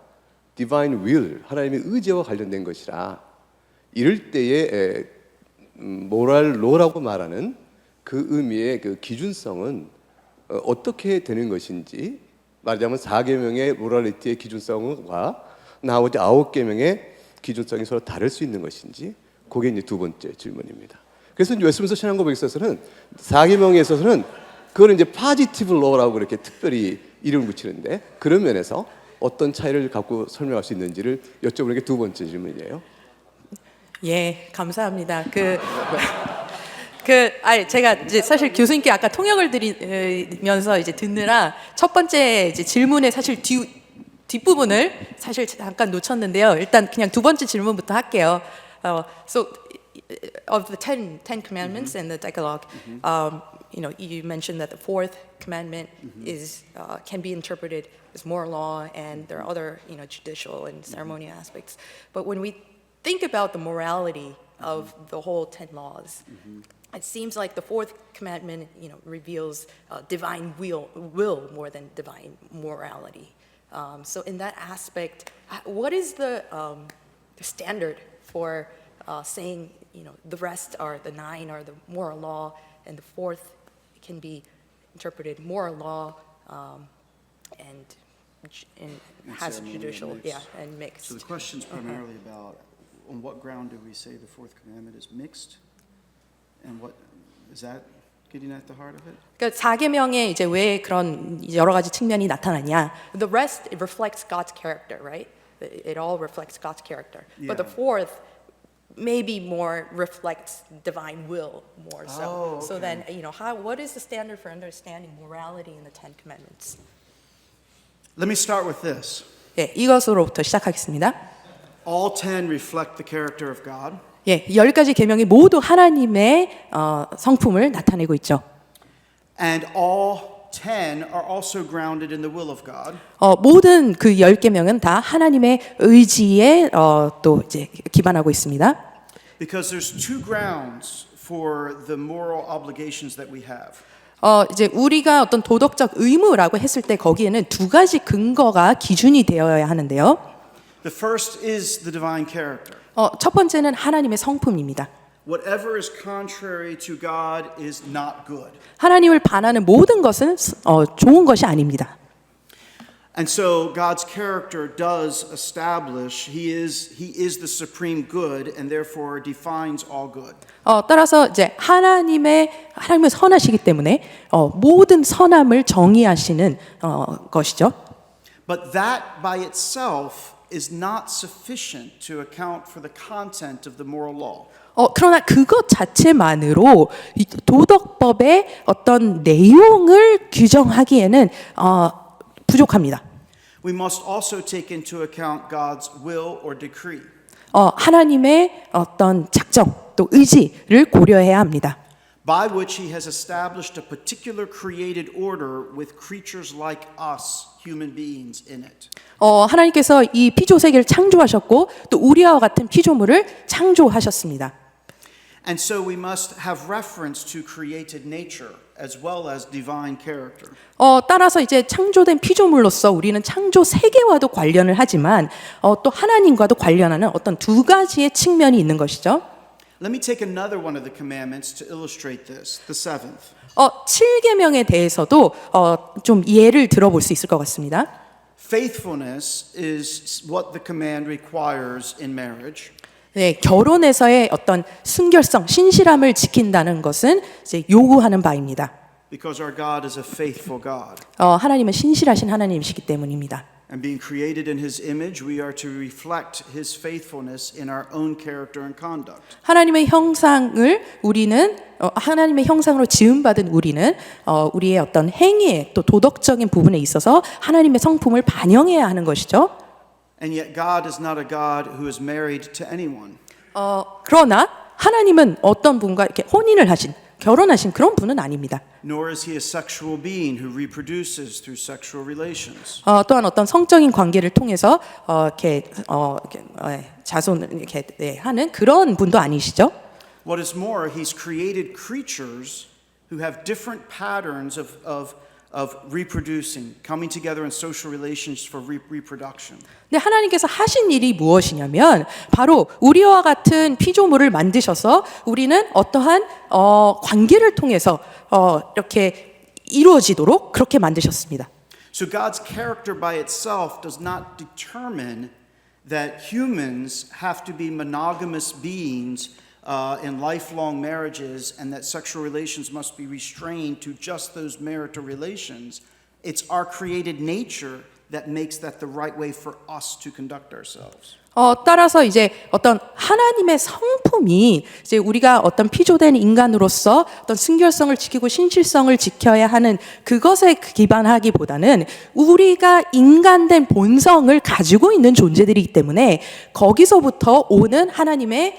디바인 윌, 하나님의 의지와 관련된 것이라, 이럴 때에 모랄 로라고 말하는 그 의미의 그 기준성은 어떻게 되는 것인지, 말하자면 4계명의 모랄리티의 기준성과 나머지 9계명의 기준성이 서로 다를 수 있는 것인지, 그게 이제 두 번째 질문입니다. 그래서 이제 웨스민스터 신앙고백에 있어서는 4계명에 있어서는 그거는 이제 파지티브 로라고 그렇게 특별히 이름을 붙이는데, 그런 면에서 어떤 차이를 갖고 설명할 수 있는지를 여쭤보는 게 두 번째 질문이에요. 예, 감사합니다. 제가 이제 사실 교수님께 아까 통역을 드리면서 이제 듣느라 첫 번째 이제 질문의 사실 뒷부분을 사실 잠깐 놓쳤는데요. 일단 그냥 두 번째 질문부터 할게요. So of the ten commandments and the Decalogue, you mentioned that the fourth commandment is can be interpreted as moral law, and there are other judicial and ceremonial aspects. But when we think about the morality of the whole 10 laws, it seems like the fourth commandment, reveals divine will more than divine morality. So in that aspect, what is the standard for saying, the rest are the 9 are the moral law, and the fourth can be interpreted moral law, and has ceremonial judicial, mixed. yeah, and mixed. So the question is primarily about on what ground do we say the fourth commandment is mixed, and what is that getting at the heart of it? 그러니까 4계명에 이제 왜 그런 여러 가지 측면이 나타나냐? The rest it reflects God's character, right? It all reflects God's character. But the Yeah. fourth maybe more reflects divine will more so. Oh, So okay. then, what is the standard for understanding morality in the 10 commandments? Let me start with this. 예, 이것으로부터 시작하겠습니다. All 10 reflect the character of God. 예, 10가지 계명이 모두 하나님의 성품을 나타내고 있죠. And all 10 are also grounded in the will of God. 모든 그 10계명은 다 하나님의 의지에 또 이제 기반하고 있습니다. Because there's two grounds for the moral obligations that we have. 이제 우리가 어떤 도덕적 의무라고 했을 때 거기에는 두 가지 근거가 기준이 되어야 하는데요. The first is the divine character. 첫 번째는 하나님의 성품입니다. Whatever is contrary to God is not good. 하나님을 반하는 모든 것은 좋은 것이 아닙니다. And so God's character does establish he is the supreme good and therefore defines all good. 따라서 이제 하나님은 선하시기 때문에 모든 선함을 정의하시는 것이죠. But that by itself is not sufficient to account for the content of the moral law. 그러나 그것 자체만으로 이 도덕법의 어떤 내용을 규정하기에는 부족합니다. We must also take into account God's will or decree. 하나님의 어떤 작정 또 의지를 고려해야 합니다. By which he has established a particular created order with creatures like us, human beings, in it. 하나님께서 이 피조 세계를 창조하셨고 또 우리와 같은 피조물을 창조하셨습니다. And so we must have reference to created nature as well as divine character. 따라서 이제 창조된 피조물로서 우리는 창조 세계와도 관련을 하지만 또 하나님과도 관련하는 어떤 두 가지의 측면이 있는 것이죠. Let me take another one of the commandments to illustrate this, the seventh. 7계명에 대해서도 좀 예를 들어볼 수 있을 것 같습니다. Faithfulness is what the command requires in marriage. 네, 결혼에서의 어떤 순결성, 신실함을 지킨다는 것은 이제 요구하는 바입니다. Because our God is a faithful God. 하나님은 신실하신 하나님이시기 때문입니다. And being created in his image, we are to reflect his faithfulness in our own character and conduct. 하나님의 형상으로 지음받은 우리는 우리의 어떤 행위에 또 도덕적인 부분에 있어서 하나님의 성품을 반영해야 하는 것이죠. And yet God is not a God who is married to anyone. 그러나 하나님은 어떤 분과 이렇게 결혼하신 그런 분은 아닙니다. Nor is he a sexual being who reproduces through sexual relations. 또한 어떤 성적인 관계를 통해서 자손을 이렇게 하는 그런 분도 아니시죠. What is more, he's created creatures who have different patterns of reproducing, coming together in social relations for reproduction. 근데 하나님께서 하신 일이 무엇이냐면 바로 우리와 같은 피조물을 만드셔서 우리는 어떠한 관계를 통해서 이렇게 이루어지도록 그렇게 만드셨습니다. So God's character by itself does not determine that humans have to be monogamous beings in lifelong marriages and that sexual relations must be restrained to just those marital relations. It's our created nature that makes that the right way for us to conduct ourselves. 따라서 이제 어떤 하나님의 성품이 이제 우리가 어떤 피조된 인간으로서 어떤 순결성을 지키고 신실성을 지켜야 하는 그것에 기반하기보다는 우리가 인간된 본성을 가지고 있는 존재들이기 때문에 거기서부터 오는 하나님의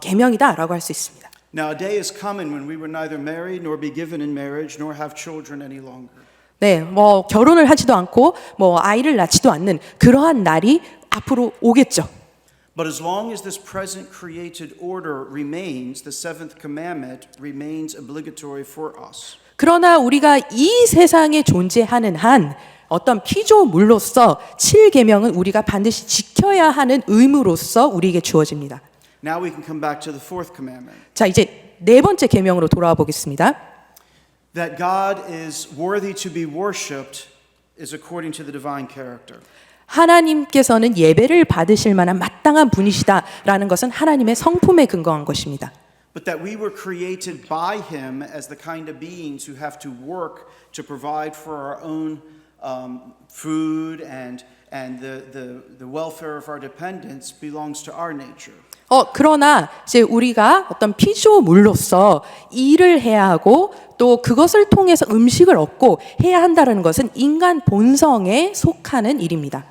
계명이다라고 할 수 있습니다. Now a day is coming when we will neither marry nor be given in marriage nor have children any longer. 네, 결혼을 하지도 않고 아이를 낳지도 않는 그러한 날이 앞으로 오겠죠. But as long as this present created order remains, the seventh commandment remains obligatory for us. 그러나 우리가 이 세상에 존재하는 한 어떤 피조물로서 7계명은 우리가 반드시 지켜야 하는 의무로서 우리에게 주어집니다. Now we can come back to the fourth commandment. 자, 이제 네 번째 계명으로 돌아와 보겠습니다. That God is worthy to be worshipped is according to the divine character. 하나님께서는 예배를 받으실 만한 마땅한 분이시다라는 것은 하나님의 성품에 근거한 것입니다. But that we were created by him as the kind of beings who have to work to provide for our own food and the welfare of our dependents belongs to our nature. 그러나 이제 우리가 어떤 피조물로서 일을 해야 하고 또 그것을 통해서 음식을 얻고 해야 한다는 것은 인간 본성에 속하는 일입니다.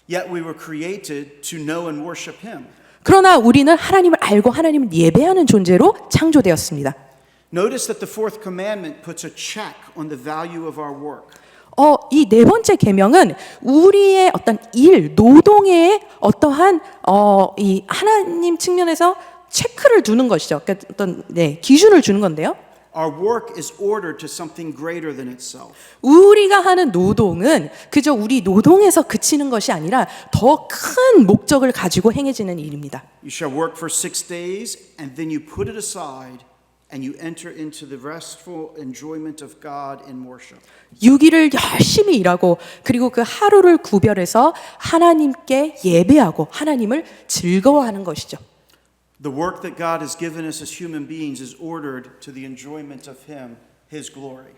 Yet we were created to know and worship him. 그러나 우리는 하나님을 알고 하나님을 예배하는 존재로 창조되었습니다. Notice that the fourth commandment puts a check on the value of our work. 이 네 번째 계명은 우리의 어떤 일, 노동의 어떠한 이 하나님 측면에서 체크를 두는 것이죠. 그러니까 어떤 기준을 주는 건데요. Our work is ordered to something greater than itself. 우리가 하는 노동은 그저 우리 노동에서 그치는 것이 아니라 더 큰 목적을 가지고 행해지는 일입니다. You shall work for 6 days, and then you put it aside, and you enter into the restful enjoyment of God in worship. 6일을 열심히 일하고 그리고 그 하루를 구별해서 하나님께 예배하고 하나님을 즐거워하는 것이죠. The work that God has given us as human beings is ordered to the enjoyment of Him, His glory.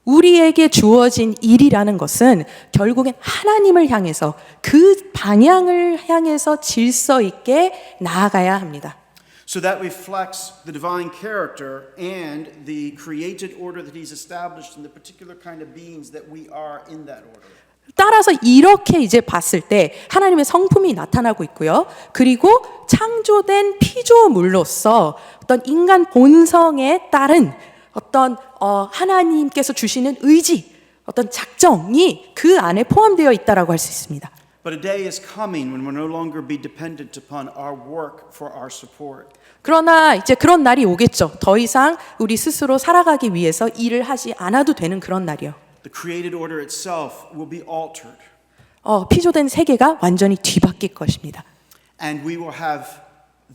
우리에게 주어진 일이라는 것은 결국엔 하나님을 향해서 그 방향을 향해서 질서 있게 나아가야 합니다. So that reflects the divine character and the created order that He's established in the particular kind of beings that we are in that order. 따라서 이렇게 이제 봤을 때 하나님의 성품이 나타나고 있고요. 그리고 창조된 피조물로서 어떤 인간 본성에 따른 어떤 하나님께서 주시는 의지, 어떤 작정이 그 안에 포함되어 있다라고 할 수 있습니다. But a day is coming when we'll no longer be dependent upon our work for our support. 그러나 이제 그런 날이 오겠죠. 더 이상 우리 스스로 살아가기 위해서 일을 하지 않아도 되는 그런 날이요. The created order itself will be altered. 피조된 세계가 완전히 뒤바뀔 것입니다. And we will have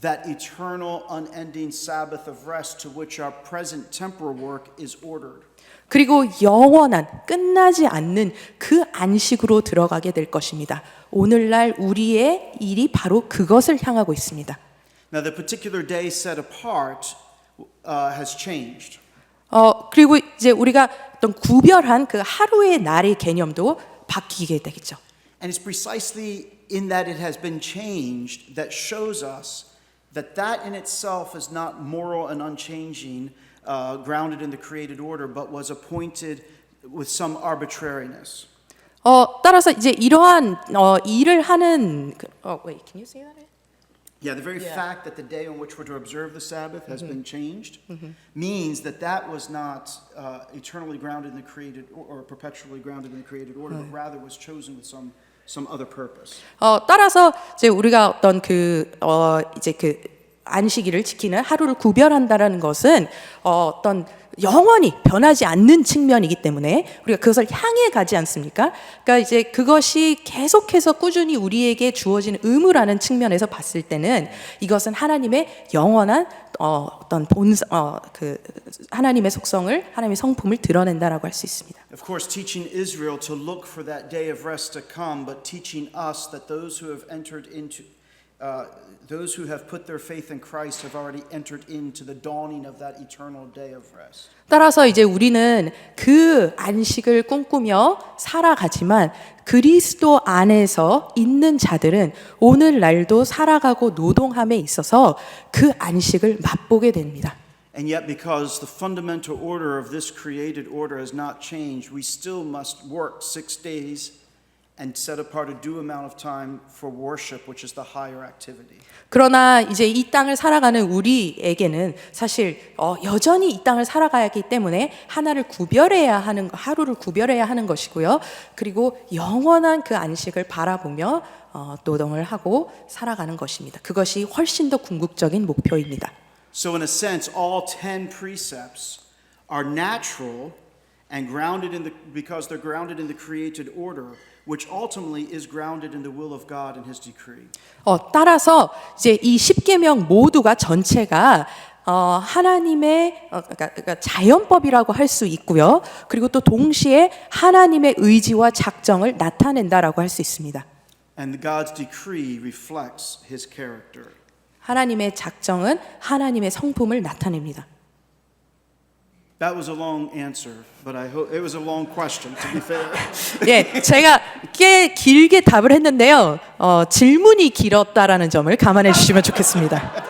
that eternal, unending Sabbath of rest to which our present temporal work is ordered. 그리고 영원한 끝나지 않는 그 안식으로 들어가게 될 것입니다. 오늘날 우리의 일이 바로 그것을 향하고 있습니다. Now, the particular day set apart has changed. 그리고 이제 우리가 어떤 구별한 그 하루의 날의 개념도 바뀌게 되겠죠. And it's precisely in that it has been changed that shows us that that in itself is not moral and unchanging, grounded in the created order, but was appointed with some arbitrariness. 따라서 이제 이러한 일을 하는 wait, can you say that? Yeah, the very fact that the day on which we're to observe the Sabbath has been changed means that that was not eternally grounded in the created or perpetually grounded in the created order, but rather was chosen with some other purpose. 따라서 이제 우리가 어떤 이제 그 안식일을 지키는 하루를 구별한다라는 것은 어떤 영원히 변하지 않는 측면이기 때문에 우리가 그것을 향해 가지 않습니까? 그러니까 이제 그것이 계속해서 꾸준히 우리에게 주어지는 의무라는 측면에서 봤을 때는 이것은 하나님의 영원한 어떤 그 하나님의 속성을 하나님의 성품을 드러낸다라고 할 수 있습니다. Of course, teaching Israel to look for that day of rest to come, but teaching us that those who have put their faith in Christ have already entered into the dawning of that eternal day of rest. 따라서 이제 우리는 그 안식을 꿈꾸며 살아가지만 그리스도 안에서 있는 자들은 오늘날도 살아가고 노동함에 있어서 그 안식을 맛보게 됩니다. And yet, because the fundamental order of this created order has not changed, we still must work 6 days and set apart a due amount of time for worship, which is the higher activity. 그러나 이제 이 땅을 살아가는 우리에게는 사실 여전히 이 땅을 살아가야 하기 때문에 하루를 구별해야 하는 것이고요. 그리고 영원한 그 안식을 바라보며 노동을 하고 살아가는 것입니다. 그것이 훨씬 더 궁극적인 목표입니다. So in a sense, all 10 precepts are natural and grounded because they're grounded in the created order, which ultimately is grounded in the will of God and His decree. 따라서 이제 이 10계명 모두가 전체가 하나님의 그러니까 자연법이라고 할 수 있고요. 그리고 또 동시에 하나님의 의지와 작정을 나타낸다라고 할 수 있습니다. And God's decree reflects His character. 하나님의 작정은 하나님의 성품을 나타냅니다. That was a long answer, but I hope it was a long question, to be fair. 예, 제가 꽤 길게 답을 했는데요. 질문이 길었다라는 점을 감안해 주시면 좋겠습니다.